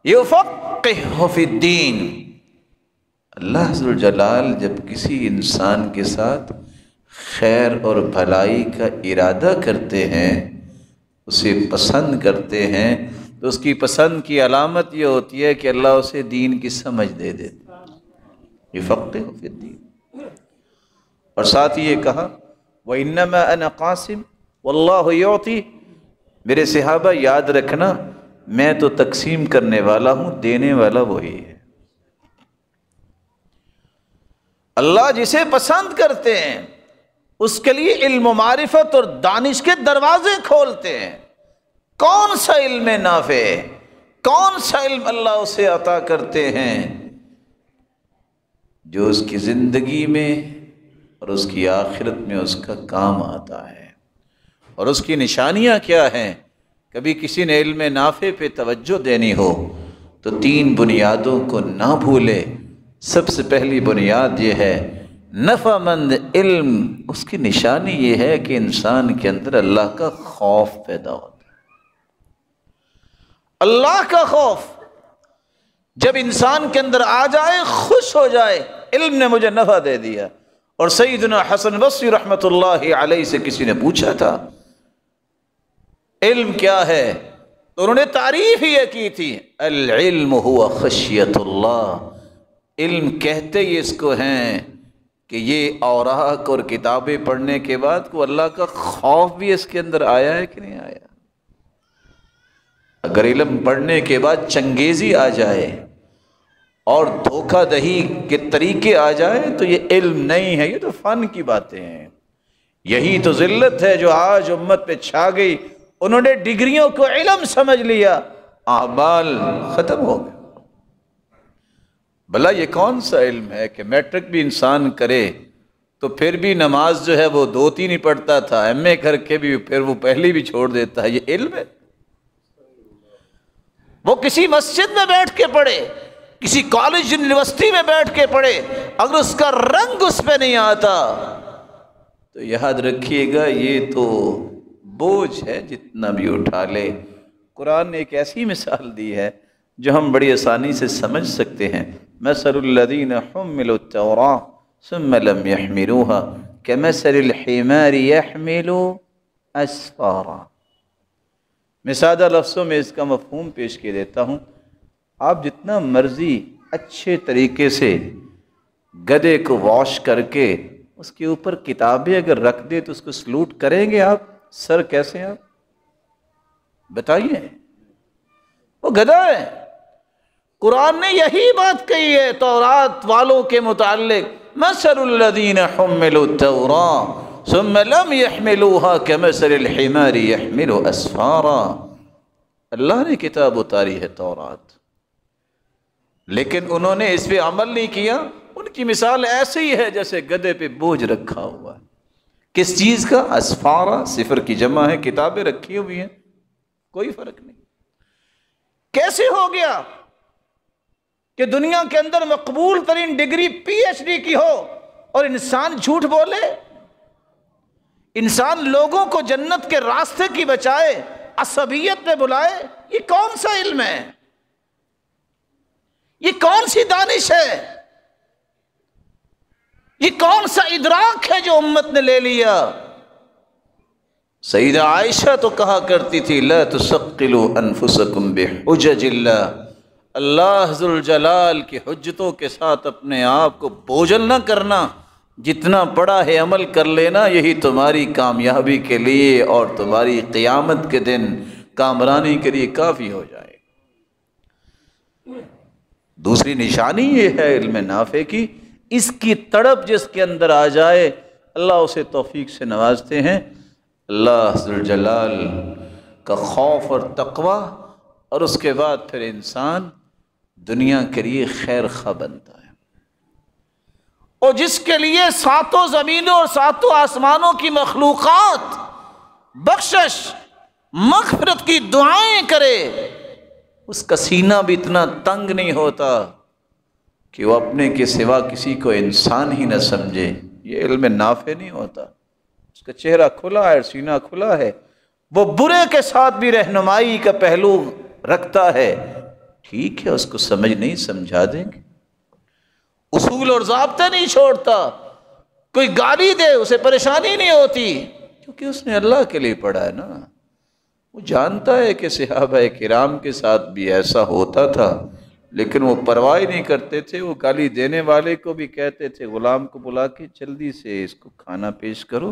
یفقہہ فی الدین۔ اللہ ذوالجلال جب کسی انسان کے ساتھ خیر اور بھلائی کا ارادہ کرتے ہیں، اسے پسند کرتے ہیں، تو اس کی پسند کی علامت یہ ہوتی ہے کہ اللہ اسے دین کی سمجھ دے دیتا ہے، یفقہہ فی الدین۔ اور ساتھ یہ کہا وَإِنَّمَا أَنَا قَاسِمٌ وَاللَّهُ يُعْطِي۔ میرے صحابہ یاد رکھنا میں تو تقسیم کرنے والا ہوں، دینے والا وہی ہے۔ اللہ جسے پسند کرتے ہیں اس کے لیے علم و معرفت اور دانش کے دروازے کھولتے ہیں۔ کون سا علم نافع ہے، کون سا علم اللہ اسے عطا کرتے ہیں جو اس کی زندگی میں اور اس کی آخرت میں اس کا کام آتا ہے۔ اور اس کی نشانیاں کیا ہیں؟ کبھی کسی نے علم نافع پہ توجہ دینی ہو تو 3 بنیادوں کو نہ بھولے۔ سب سے پہلی بنیاد یہ ہے نفع مند علم، اس کی نشانی یہ ہے کہ انسان کے اندر اللہ کا خوف پیدا ہوتا ہے۔ اللہ کا خوف جب انسان کے اندر آ جائے، خوش ہو جائے، علم نے مجھے نفع دے دیا۔ اور سیدنا حسن بصری رحمۃ اللہ علیہ سے کسی نے پوچھا تھا علم کیا ہے، تو انہوں نے تعریف ہی کی تھی، العلم هو خشیت اللہ۔ علم کہتے ہی اس کو ہیں کہ یہ اوراق اور کتابیں پڑھنے کے بعد کو اللہ کا خوف بھی اس کے اندر آیا ہے کہ نہیں آیا۔ اگر علم پڑھنے کے بعد چنگیزی آ جائے اور دھوکہ دہی کے طریقے آ جائے تو یہ علم نہیں ہے، یہ تو فن کی باتیں ہیں۔ یہی تو ذلت ہے جو آج امت پہ چھا گئی۔ انہوں نے ڈگریوں کو علم سمجھ لیا، اعمال ختم ہو گئے۔ بھلا یہ کون سا علم ہے کہ میٹرک بھی انسان کرے تو پھر بھی نماز جو ہے وہ 2-3 ہی پڑھتا تھا، ایم اے کر کے بھی پھر وہ پہلی بھی چھوڑ دیتا ہے، یہ علم ہے؟ وہ کسی مسجد میں بیٹھ کے پڑھے، کسی کالج یونیورسٹی میں بیٹھ کے پڑھے، اگر اس کا رنگ اس پہ نہیں آتا تو یاد رکھیے گا یہ تو بوجھ ہے، جتنا بھی اٹھا لے۔ قرآن نے ایک ایسی مثال دی ہے جو ہم بڑی آسانی سے سمجھ سکتے ہیں۔ مثل الذین حملوا التوراۃ ثم لم يحملوها كمثل الحمار يحمل اسفارا۔ میں سادہ لفظوں میں اس کا مفہوم پیش کر دیتا ہوں۔ آپ جتنا مرضی اچھے طریقے سے گدھے کو واش کر کے اس کے اوپر کتابیں اگر رکھ دے تو اس کو سلوٹ کریں گے آپ؟ سر کیسے آپ بتائیے؟ وہ گدھا ہے۔ قرآن نے یہی بات کہی ہے تورات والوں کے متعلق، مثل الذین حملوا التوراۃ ثم لم يحملوها كمثل الحمار يحمل اسفارا۔ اللہ نے کتاب اتاری ہے تورات، لیکن انہوں نے اس پہ عمل نہیں کیا۔ ان کی مثال ایسے ہی ہے جیسے گدھے پہ بوجھ رکھا ہوا ہے۔ کس چیز کا؟ اسفارہ، صفر کی جمع ہے، کتابیں رکھی ہوئی ہیں، کوئی فرق نہیں۔ کیسے ہو گیا کہ دنیا کے اندر مقبول ترین ڈگری پی ایچ ڈی کی ہو اور انسان جھوٹ بولے؟ انسان لوگوں کو جنت کے راستے کی بچائے عصبیت میں بلائے؟ یہ کون سا علم ہے؟ یہ کون سی دانش ہے؟ یہ کون سا ادراک ہے جو امت نے لے لیا؟ سیدہ عائشہ تو کہا کرتی تھی لا تثقلوا انفسکم بحجج اللہ ذوالجلال کی حجتوں کے ساتھ اپنے آپ کو بوجھل نہ کرنا، جتنا پڑا ہے عمل کر لینا، یہی تمہاری کامیابی کے لیے اور تمہاری قیامت کے دن کامرانی کے لیے کافی ہو جائے۔ دوسری نشانی یہ ہے علم نافع کی، اس کی تڑپ جس کے اندر آ جائے اللہ اسے توفیق سے نوازتے ہیں، اللہ ذوالجلال کا خوف اور تقوی، اور اس کے بعد پھر انسان دنیا کے لیے خیر خواہ بنتا ہے۔ اور جس کے لیے ساتوں زمینوں اور ساتوں آسمانوں کی مخلوقات بخشش مغفرت کی دعائیں کرے، اس کا سینہ بھی اتنا تنگ نہیں ہوتا کہ وہ اپنے کے سوا کسی کو انسان ہی نہ سمجھے۔ یہ علم نافع نہیں ہوتا۔ اس کا چہرہ کھلا ہے، سینہ کھلا ہے، وہ برے کے ساتھ بھی رہنمائی کا پہلو رکھتا ہے، ٹھیک ہے، اس کو سمجھ نہیں، سمجھا دیں گے۔ اصول اور ضابطے نہیں چھوڑتا، کوئی گالی دے اسے پریشانی نہیں ہوتی، کیونکہ اس نے اللہ کے لیے پڑھا ہے نا۔ وہ جانتا ہے کہ صحابہ کرام کے ساتھ بھی ایسا ہوتا تھا، لیکن وہ پرواہ نہیں کرتے تھے۔ وہ گالی دینے والے کو بھی کہتے تھے غلام کو بلا کے جلدی سے اس کو کھانا پیش کرو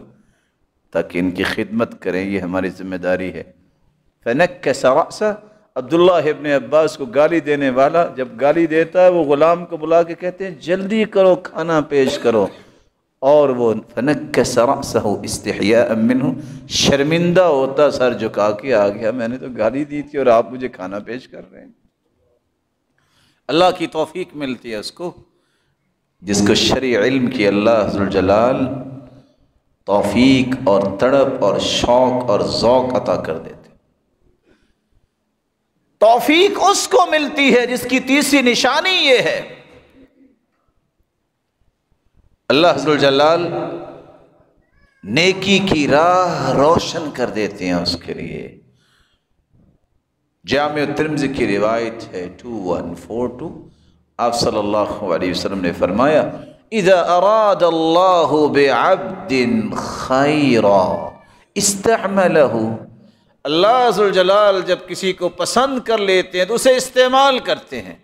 تاکہ ان کی خدمت کریں، یہ ہماری ذمہ داری ہے۔ فَنَكَّسَ رَأْسَهُ، عبداللہ ابن عباس کو گالی دینے والا جب گالی دیتا ہے، وہ غلام کو بلا کے کہتے ہیں جلدی کرو، کھانا پیش کرو، اور وہ فَنَكَّسَ رَأْسَهُ اسْتِحْيَاءً مِّنْهُ، شرمندہ ہوتا، سر جھکا کے آ گیا، میں نے تو گالی دی تھی اور آپ مجھے کھانا پیش کر رہے ہیں۔ اللہ کی توفیق ملتی ہے اس کو جس کو شرعی علم کی اللہ ذوالجلال توفیق اور تڑپ اور شوق اور ذوق عطا کر دیتے۔ توفیق اس کو ملتی ہے جس کی تیسری نشانی یہ ہے، اللہ ذوالجلال نیکی کی راہ روشن کر دیتے ہیں اس کے لیے۔ جامع ترمذی کی روایت ہے 2142، آپ صلی اللہ علیہ وسلم نے فرمایا اذا اراد اللہ بعبد خیرا استعملہ، اللہ ذوالجلال جب کسی کو پسند کر لیتے ہیں تو اسے استعمال کرتے ہیں۔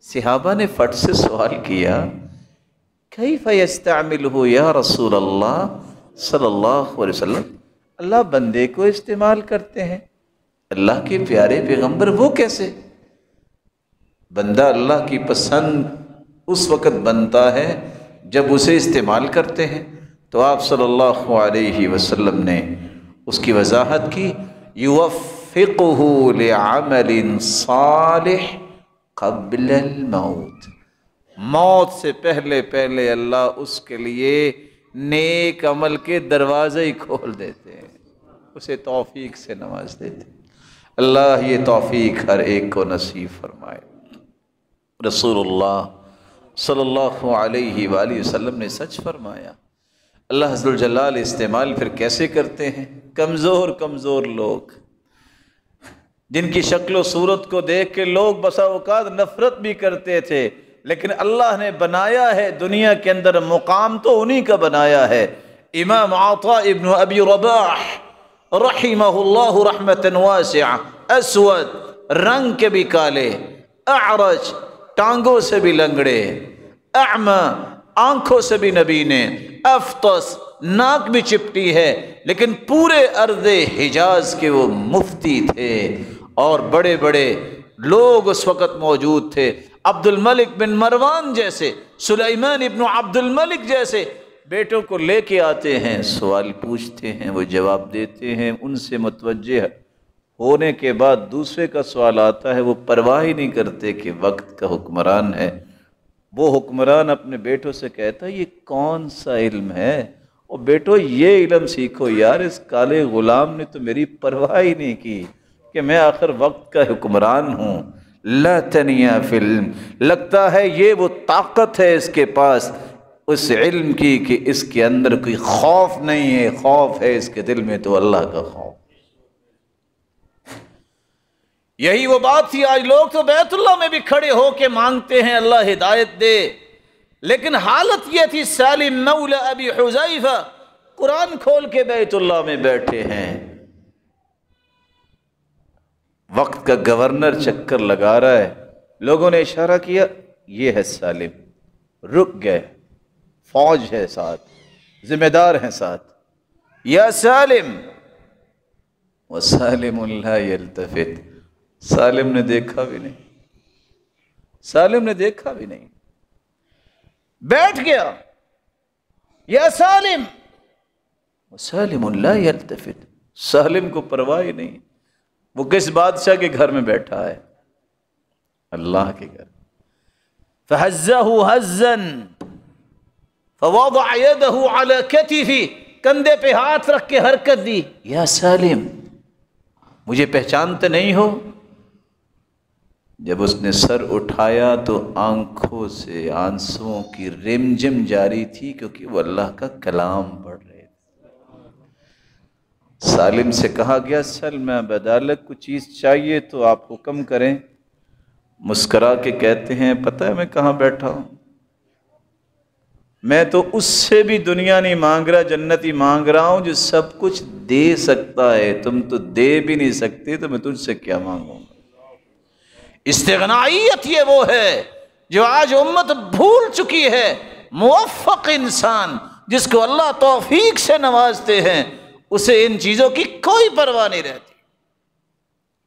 صحابہ نے فٹ سے سوال کیا کیف یستعملہ یا رسول اللہ صلی اللہ علیہ وسلم، اللہ بندے کو استعمال کرتے ہیں، اللہ کے پیارے پیغمبر وہ کیسے؟ بندہ اللہ کی پسند اس وقت بنتا ہے جب اسے استعمال کرتے ہیں۔ تو آپ صلی اللہ علیہ وسلم نے اس کی وضاحت کی یوفقہ لعمل صالح قبل الموت، موت سے پہلے پہلے اللہ اس کے لیے نیک عمل کے دروازے ہی کھول دیتے ہیں، اسے توفیق سے نواز دیتے ہیں۔ اللہ یہ توفیق ہر ایک کو نصیب فرمائے۔ رسول اللہ صلی اللہ علیہ وآلہ وسلم نے سچ فرمایا۔ اللہ ذوالجلال استعمال پھر کیسے کرتے ہیں؟ کمزور کمزور لوگ جن کی شکل و صورت کو دیکھ کے لوگ بسا اوقات نفرت بھی کرتے تھے، لیکن اللہ نے بنایا ہے دنیا کے اندر مقام تو انہی کا بنایا ہے۔ امام عطاء ابن ابی رباح رحمہ اللہ رحمت واسعہ، اسود رنگ کے بھی کالے، اعرج ٹانگوں سے بھی لنگڑے، اعمى آنکھوں سے بھی نبینے، افطس ناک بھی چپٹی ہے، لیکن پورے ارض حجاز کے وہ مفتی تھے اور بڑے بڑے لوگ اس وقت موجود تھے۔ عبد الملک بن مروان جیسے، سلیمان ابن عبد الملک جیسے بیٹوں کو لے کے آتے ہیں، سوال پوچھتے ہیں، وہ جواب دیتے ہیں، ان سے متوجہ ہونے کے بعد دوسرے کا سوال آتا ہے، وہ پرواہ ہی نہیں کرتے کہ وقت کا حکمران ہے۔ وہ حکمران اپنے بیٹوں سے کہتا ہے یہ کون سا علم ہے؟ اور بیٹو یہ علم سیکھو یار، اس کالے غلام نے تو میری پرواہ ہی نہیں کی کہ میں آخر وقت کا حکمران ہوں۔ لا تنیا فی العلم، لگتا ہے یہ وہ طاقت ہے اس کے پاس اس علم کی کہ اس کے اندر کوئی خوف نہیں ہے، خوف ہے اس کے دل میں تو اللہ کا خوف۔ یہی وہ بات تھی، آج لوگ تو بیت اللہ میں بھی کھڑے ہو کے مانگتے ہیں اللہ ہدایت دے، لیکن حالت یہ تھی سالم مولا ابی حذیفہ قرآن کھول کے بیت اللہ میں بیٹھے ہیں، وقت کا گورنر چکر لگا رہا ہے، لوگوں نے اشارہ کیا یہ ہے سالم، رک گئے، فوج ہے ساتھ، ذمہ دار ہیں ساتھ، یا سالم، وسالم لا یلتفت، سالم نے دیکھا بھی نہیں، سالم نے دیکھا بھی نہیں، بیٹھ گیا، یا سالم، وسالم لا یلتفت، سالم کو پرواہ ہی نہیں، وہ کس بادشاہ کے گھر میں بیٹھا ہے؟ اللہ کے گھر۔ فَهَزَّهُ هَزًّا فَوَضَعَ يَدَهُ عَلَى كَتِفِهِ، کندھے پہ ہاتھ رکھ کے حرکت دی، یا سالم مجھے پہچانتے نہیں ہو؟ جب اس نے سر اٹھایا تو آنکھوں سے آنسوؤں کی رمجم جاری تھی، کیونکہ وہ اللہ کا کلام پڑھ رہے تھے۔ سالم سے کہا گیا سل میں بدالت کو چیز چاہیے تو آپ حکم کریں، مسکرا کے کہتے ہیں پتہ ہے میں کہاں بیٹھا ہوں؟ میں تو اس سے بھی دنیا نہیں مانگ رہا، جنت ہی مانگ رہا ہوں جو سب کچھ دے سکتا ہے، تم تو دے بھی نہیں سکتے تو میں تجھ سے کیا مانگوں گا۔ استغنائیت یہ وہ ہے جو آج امت بھول چکی ہے۔ موفق انسان جس کو اللہ توفیق سے نوازتے ہیں اسے ان چیزوں کی کوئی پرواہ نہیں رہتی۔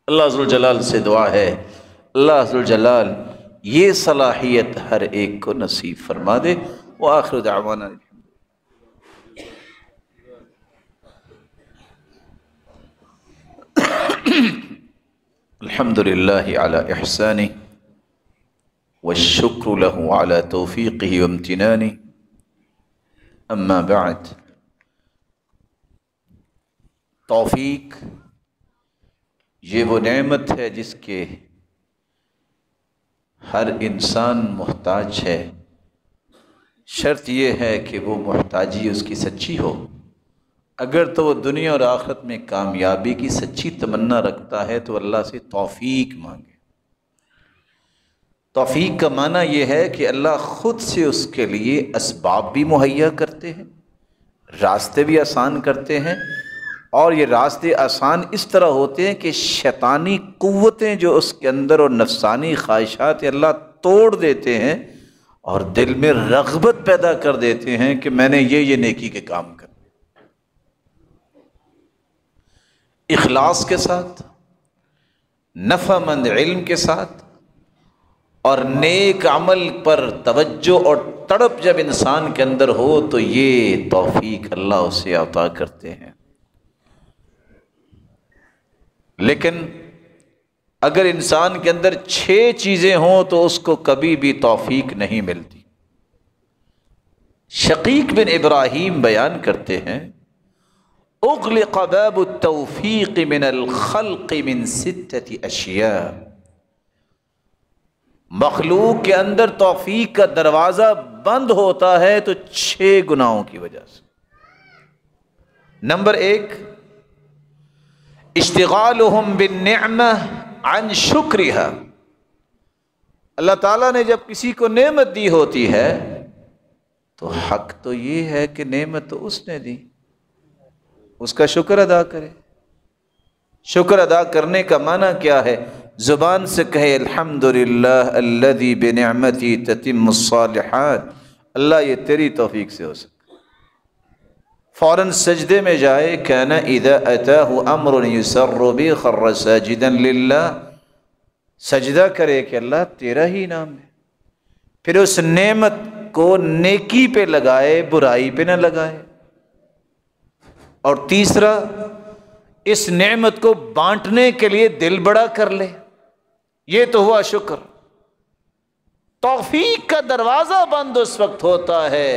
اللہ ذوالجلال سے دعا ہے اللہ ذوالجلال یہ صلاحیت ہر ایک کو نصیب فرما دے۔ وآخر دعوانا الحمد للہ علی احسانہ والشکر له علی توفیقہ وامتنانہ، اما بعد۔ توفیق یہ وہ نعمت ہے جس کے ہر انسان محتاج ہے، شرط یہ ہے کہ وہ محتاجی اس کی سچی ہو۔ اگر تو وہ دنیا اور آخرت میں کامیابی کی سچی تمنا رکھتا ہے تو اللہ سے توفیق مانگے۔ توفیق کا معنی یہ ہے کہ اللہ خود سے اس کے لیے اسباب بھی مہیا کرتے ہیں، راستے بھی آسان کرتے ہیں، اور یہ راستے آسان اس طرح ہوتے ہیں کہ شیطانی قوتیں جو اس کے اندر اور نفسانی خواہشات اللہ توڑ دیتے ہیں اور دل میں رغبت پیدا کر دیتے ہیں کہ میں نے یہ نیکی کے کام کرنے، اخلاص کے ساتھ، نفع مند علم کے ساتھ اور نیک عمل پر توجہ اور تڑپ جب انسان کے اندر ہو تو یہ توفیق اللہ اسے عطا کرتے ہیں۔ لیکن اگر انسان کے اندر 6 چیزیں ہوں تو اس کو کبھی بھی توفیق نہیں ملتی۔ شقیق بن ابراہیم بیان کرتے ہیں اغلق باب التوفیق من الخلق من 6 اشیاء، مخلوق کے اندر توفیق کا دروازہ بند ہوتا ہے تو 6 گناہوں کی وجہ سے۔ نمبر 1 اشتغالهم بالنعمہ عن شکرہا، اللہ تعالیٰ نے جب کسی کو نعمت دی ہوتی ہے تو حق تو یہ ہے کہ نعمت تو اس نے دی، اس کا شکر ادا کرے۔ شکر ادا کرنے کا معنی کیا ہے؟ زبان سے کہے الحمدللہ الذی بنعمتی تتم الصالحات، اللہ یہ تیری توفیق سے ہو سکتا۔ فوراً سجدے میں جائے کان اذا اتاہ امر یسر بی خر ساجدا للہ، سجدہ کرے کہ اللہ تیرا ہی نام ہے، پھر اس نعمت کو نیکی پہ لگائے، برائی پہ نہ لگائے۔ اور تیسرا اس نعمت کو بانٹنے کے لیے دل بڑا کر لے، یہ تو ہوا شکر۔ توفیق کا دروازہ بند اس وقت ہوتا ہے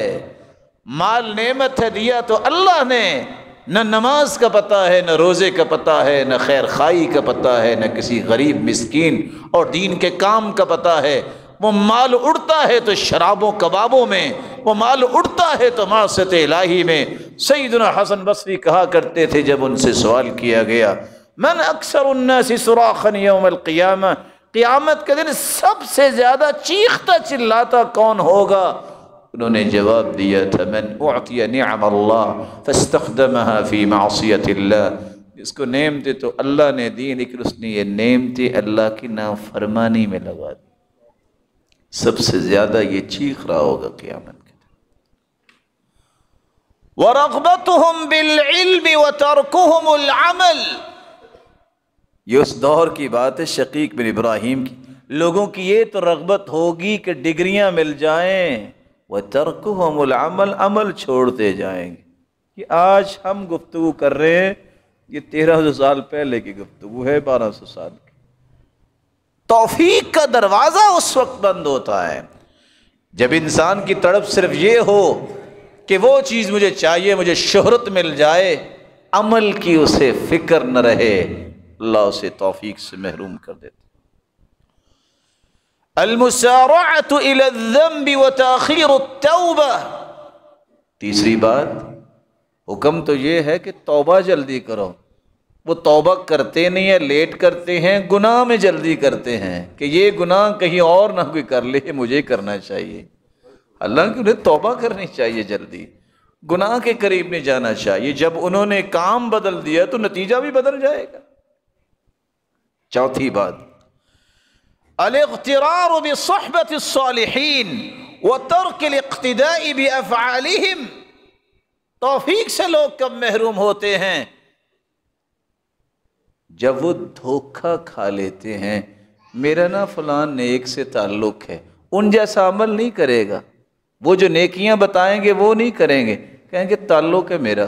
مال نعمت ہے، دیا تو اللہ نے، نہ نماز کا پتہ ہے، نہ روزے کا پتہ ہے، نہ خیر خائی کا پتہ ہے، نہ کسی غریب مسکین اور دین کے کام کا پتہ ہے۔ وہ مال اڑتا ہے تو شرابوں کبابوں میں، وہ مال اڑتا ہے تو معصیت الہی میں۔ سیدنا حسن بصری کہا کرتے تھے جب ان سے سوال کیا گیا، من اکثر الناس صراخا یوم القیامہ، قیامت کے دن سب سے زیادہ چیختا چلاتا کون ہوگا؟ انہوں نے جواب دیا تھا، من اعطی نعم اللہ فاستخدمها فی معصیت اللہ، جس کو نعمتیں تو اللہ نے دی لیکن اس نے یہ نعمتیں اللہ کی نافرمانی میں لگا دی، سب سے زیادہ یہ چیخ رہا ہوگا قیامت کے دن۔ وَرَغْبَتُهُمْ بِالْعِلْمِ وَتَرْكُهُمُ الْعَمَلِ، یہ اس دور کی بات ہے شقیق بن ابراہیم کی۔ لوگوں کی یہ تو رغبت ہوگی کہ ڈگریاں مل جائیں، وَتَرْكُهُمُ الْعَمَلِ، عمل چھوڑتے جائیں گے۔ کہ آج ہم گفتگو کر رہے ہیں، یہ 1300 سال پہلے کی گفتگو ہے، 1200 سال کی۔ توفیق کا دروازہ اس وقت بند ہوتا ہے جب انسان کی طرف صرف یہ ہو کہ وہ چیز مجھے چاہیے، مجھے شہرت مل جائے، عمل کی اسے فکر نہ رہے، اللہ اسے توفیق سے محروم کر دیتا۔ المسارعۃ الی الذنب وتاخیر التوبہ، تیسری بات، حکم تو یہ ہے کہ توبہ جلدی کرو۔ وہ توبہ کرتے نہیں ہیں، لیٹ کرتے ہیں، گناہ میں جلدی کرتے ہیں کہ یہ گناہ کہیں اور نہ کوئی کر لے، مجھے کرنا چاہیے۔ حالانکہ انہیں توبہ کرنی چاہیے، جلدی گناہ کے قریب نہیں جانا چاہیے۔ جب انہوں نے کام بدل دیا تو نتیجہ بھی بدل جائے گا۔ چوتھی بات، الاغترار بصحبة الصالحین وترک الاقتداء بافعالہم، توفیق سے لوگ کب محروم ہوتے ہیں؟ جب وہ دھوکہ کھا لیتے ہیں، میرا نا فلان نیک سے تعلق ہے، ان جیسا عمل نہیں کرے گا، وہ جو نیکیاں بتائیں گے وہ نہیں کریں گے، کہیں گے تعلق ہے میرا۔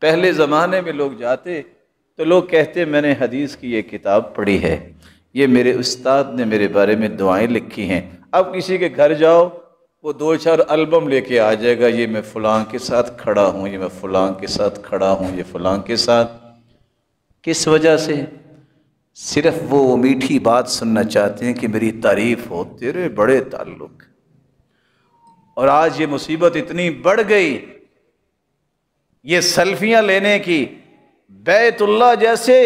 پہلے زمانے میں لوگ جاتے تو لوگ کہتے میں نے حدیث کی یہ کتاب پڑھی ہے، یہ میرے استاد نے میرے بارے میں دعائیں لکھی ہیں۔ اب کسی کے گھر جاؤ، وہ 2-4 البم لے کے آ جائے گا، یہ میں فلاں کے ساتھ کھڑا ہوں، یہ میں فلاں کے ساتھ کھڑا ہوں، یہ فلاں کے ساتھ۔ کس وجہ سے؟ صرف وہ میٹھی بات سننا چاہتے ہیں کہ میری تعریف ہو، تیرے بڑے تعلق۔ اور آج یہ مصیبت اتنی بڑھ گئی، یہ سیلفیاں لینے کی، بیت اللہ جیسے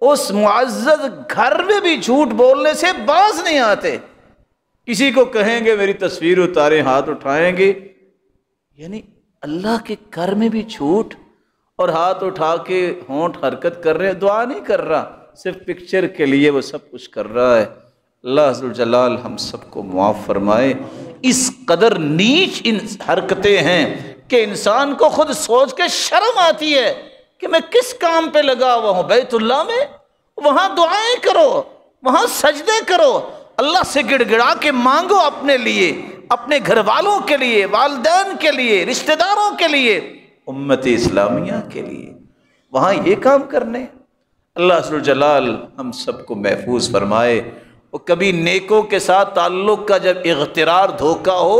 اس معزز گھر میں بھی جھوٹ بولنے سے باز نہیں آتے۔ کسی کو کہیں گے میری تصویر اتاریں، ہاتھ اٹھائیں گے، یعنی اللہ کے گھر میں بھی جھوٹ، اور ہاتھ اٹھا کے ہونٹ حرکت کر رہے ہیں، دعا نہیں کر رہا، صرف پکچر کے لیے وہ سب کچھ کر رہا ہے۔ اللہ عز و جلال ہم سب کو معاف فرمائے۔ اس قدر نیچ ان حرکتیں ہیں کہ انسان کو خود سوچ کے شرم آتی ہے کہ میں کس کام پہ لگا ہوا ہوں۔ بیت اللہ میں وہاں دعائیں کرو، وہاں سجدے کرو، اللہ سے گڑ گڑا کے مانگو، اپنے لیے، اپنے گھر والوں کے لیے، والدین کے لیے، رشتہ داروں کے لیے، امت اسلامیہ کے لیے، وہاں یہ کام کرنے۔ اللہ عز و جلال ہم سب کو محفوظ فرمائے۔ وہ کبھی نیکوں کے ساتھ تعلق کا جب اغترار دھوکہ ہو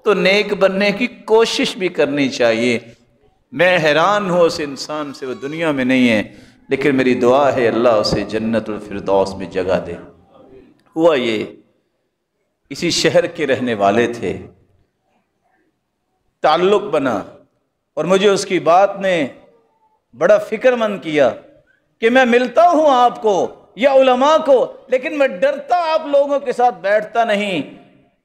تو نیک بننے کی کوشش بھی کرنی چاہیے۔ میں حیران ہوں اس انسان سے، وہ دنیا میں نہیں ہے، لیکن میری دعا ہے اللہ اسے جنت الفردوس میں جگہ دے۔ ہوا یہ، اسی شہر کے رہنے والے تھے، تعلق بنا، اور مجھے اس کی بات نے بڑا فکر مند کیا کہ میں ملتا ہوں آپ کو یا علماء کو، لیکن میں ڈرتا آپ لوگوں کے ساتھ بیٹھتا نہیں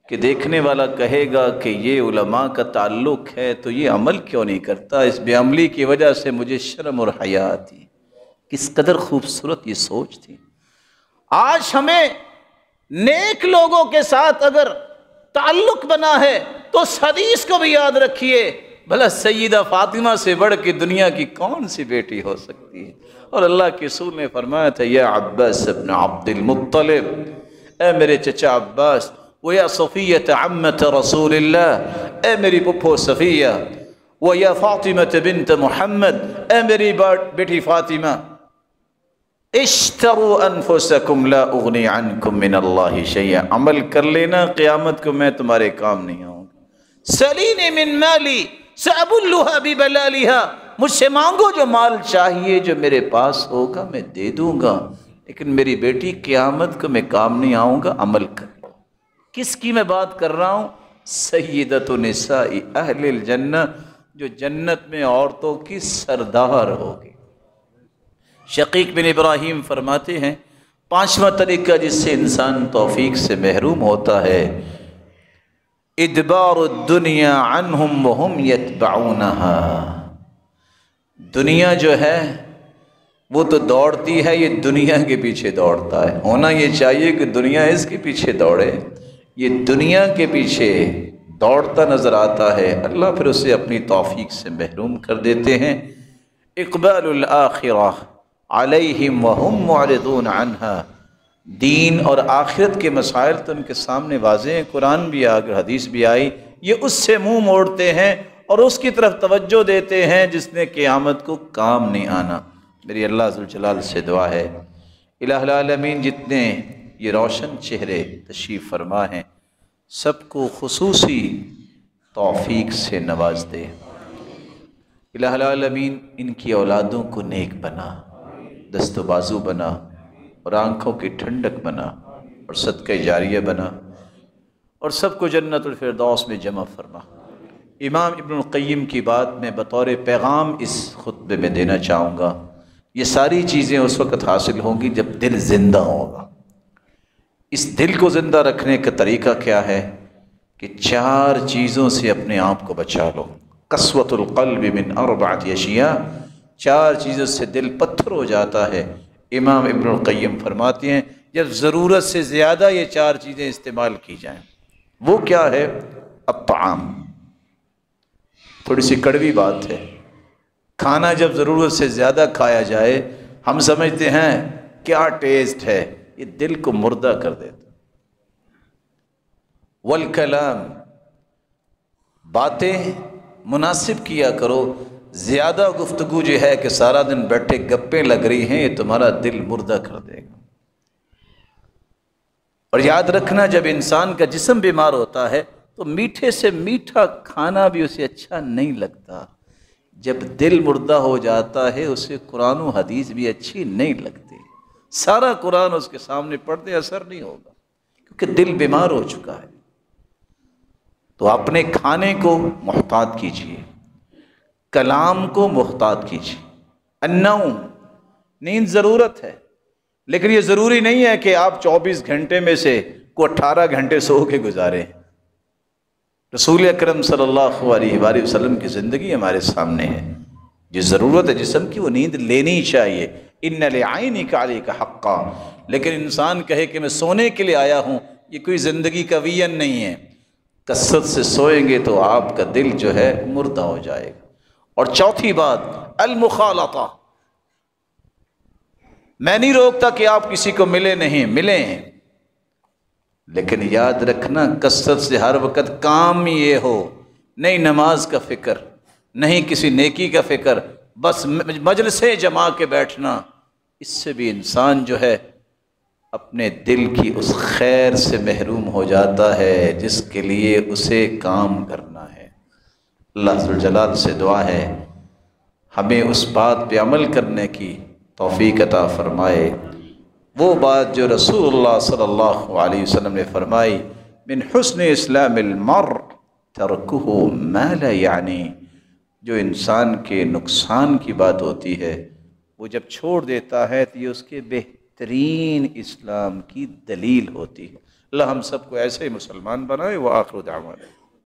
کہ دیکھنے والا کہے گا کہ یہ علماء کا تعلق ہے تو یہ عمل کیوں نہیں کرتا۔ اس بے عملی کی وجہ سے مجھے شرم اور حیا آتی۔ کس قدر خوبصورت یہ سوچ تھی۔ آج ہمیں نیک لوگوں کے ساتھ اگر تعلق بنا ہے تو اس حدیث کو بھی یاد رکھیے، بھلا سیدہ فاطمہ سے بڑھ کے دنیا کی کون سی بیٹی ہو سکتی ہے؟ اور اللہ کے رسول نے فرمایا تھا، یا عباس ابن عبد المطلب، اے میرے چچا عباس، وَيَا صَفِيَّةَ عَمَّةَ رَسُولِ اللَّهِ، اے میری پھپھو صفیہ، وَيَا فاطمة بنت محمد، اے میری بیٹی فاطمہ، اشتروا انفسکم لا اغنی عنکم من اللہ شیئا، عمل کر لینا، قیامت کو میں تمہارے کام نہیں آؤں گا۔ سلینی من مالی، سأبلها ببلالها، مجھ سے مانگو جو مال چاہیے، جو میرے پاس ہوگا میں دے دوں گا، لیکن میری بیٹی قیامت کو میں کام نہیں آؤں گا، عمل کر۔ کس کی میں بات کر رہا ہوں؟ سیدۃ نساء اہل الجنہ، جو جنت میں عورتوں کی سردار ہوگی۔ شقیق بن ابراہیم فرماتے ہیں 5واں طریقہ جس سے انسان توفیق سے محروم ہوتا ہے، ادبار الدنیا عنہم وہم یتبعونہا۔ دنیا جو ہے وہ تو دوڑتی ہے، یہ دنیا کے پیچھے دوڑتا ہے۔ ہونا یہ چاہیے کہ دنیا اس کے پیچھے دوڑے، یہ دنیا کے پیچھے دوڑتا نظر آتا ہے، اللہ پھر اسے اپنی توفیق سے محروم کر دیتے ہیں۔ اقبال الآخرہ علیہم وہم معرضون عنہا، دین اور آخرت کے مسائل تو ان کے سامنے واضح ہیں، قرآن بھی آ کر حدیث بھی آئی، یہ اس سے منہ موڑتے ہیں اور اس کی طرف توجہ دیتے ہیں جس نے قیامت کو کام نہیں آنا۔ میری اللہ ذوالجلال سے دعا ہے الہ العالمین جتنے یہ روشن چہرے تشریف فرما ہیں سب کو خصوصی توفیق سے نواز دے۔ الہ العالمین ان کی اولادوں کو نیک بنا، دست و بازو بنا اور آنکھوں کی ٹھنڈک بنا اور صدقہ جاریہ بنا، اور سب کو جنت الفردوس میں جمع فرما۔ امام ابن القیم کی بات میں بطور پیغام اس خطبے میں دینا چاہوں گا، یہ ساری چیزیں اس وقت حاصل ہوں گی جب دل زندہ ہوگا۔ اس دل کو زندہ رکھنے کا طریقہ کیا ہے کہ 4 چیزوں سے اپنے آپ کو بچا لو۔ قسوۃ القلب من 4 اشیاء، 4 چیزوں سے دل پتھر ہو جاتا ہے۔ امام ابن القیم فرماتے ہیں جب ضرورت سے زیادہ یہ 4 چیزیں استعمال کی جائیں۔ وہ کیا ہے؟ الطعام۔ تھوڑی سی کڑوی بات ہے، کھانا جب ضرورت سے زیادہ کھایا جائے ہم سمجھتے ہیں کیا ٹیسٹ ہے، یہ دل کو مردہ کر دیتا۔ والکلام، باتیں مناسب کیا کرو، زیادہ گفتگو جو ہے کہ سارا دن بیٹھے گپیں لگ رہی ہیں یہ تمہارا دل مردہ کر دے گا۔ اور یاد رکھنا جب انسان کا جسم بیمار ہوتا ہے تو میٹھے سے میٹھا کھانا بھی اسے اچھا نہیں لگتا، جب دل مردہ ہو جاتا ہے اسے قرآن و حدیث بھی اچھی نہیں لگتی، سارا قرآن اس کے سامنے پڑھتے اثر نہیں ہوگا کیونکہ دل بیمار ہو چکا ہے۔ تو اپنے کھانے کو محتاط کیجیے، کلام کو محتاط کیجیے۔ النوم، نیند ضرورت ہے، لیکن یہ ضروری نہیں ہے کہ آپ 24 گھنٹے میں سے کو 18 گھنٹے سو کے گزاریں۔ رسول اکرم صلی اللہ علیہ وآلہ وسلم کی زندگی ہمارے سامنے ہے، جو ضرورت ہے جسم کی وہ نیند لینی چاہیے۔ ان لعینک علیک حقا، لیکن انسان کہے کہ میں سونے کے لیے آیا ہوں، یہ کوئی زندگی کا ویژن نہیں ہے۔ کثرت سے سوئیں گے تو آپ کا دل جو ہے مردہ ہو جائے گا۔ اور چوتھی بات المخالطہ، میں نہیں روکتا کہ آپ کسی کو ملے نہیں، ملیں، لیکن یاد رکھنا کثرت سے ہر وقت کام یہ ہو، نہیں نماز کا فکر، نہیں کسی نیکی کا فکر، بس مجلسیں جما کے بیٹھنا، اس سے بھی انسان جو ہے اپنے دل کی اس خیر سے محروم ہو جاتا ہے جس کے لیے اسے کام کرنا ہے۔ اللہ ذوالجلال سے دعا ہے ہمیں اس بات پہ عمل کرنے کی توفیق عطا فرمائے، وہ بات جو رسول اللہ صلی اللہ علیہ وسلم نے فرمائی، من حسن اسلام المرء ترکہ ما لا یعنی، جو انسان کے نقصان کی بات ہوتی ہے وہ جب چھوڑ دیتا ہے تو یہ اس کے بہترین اسلام کی دلیل ہوتی ہے۔ اللہ ہم سب کو ایسے ہی مسلمان بنائے۔ وآخر دعوانا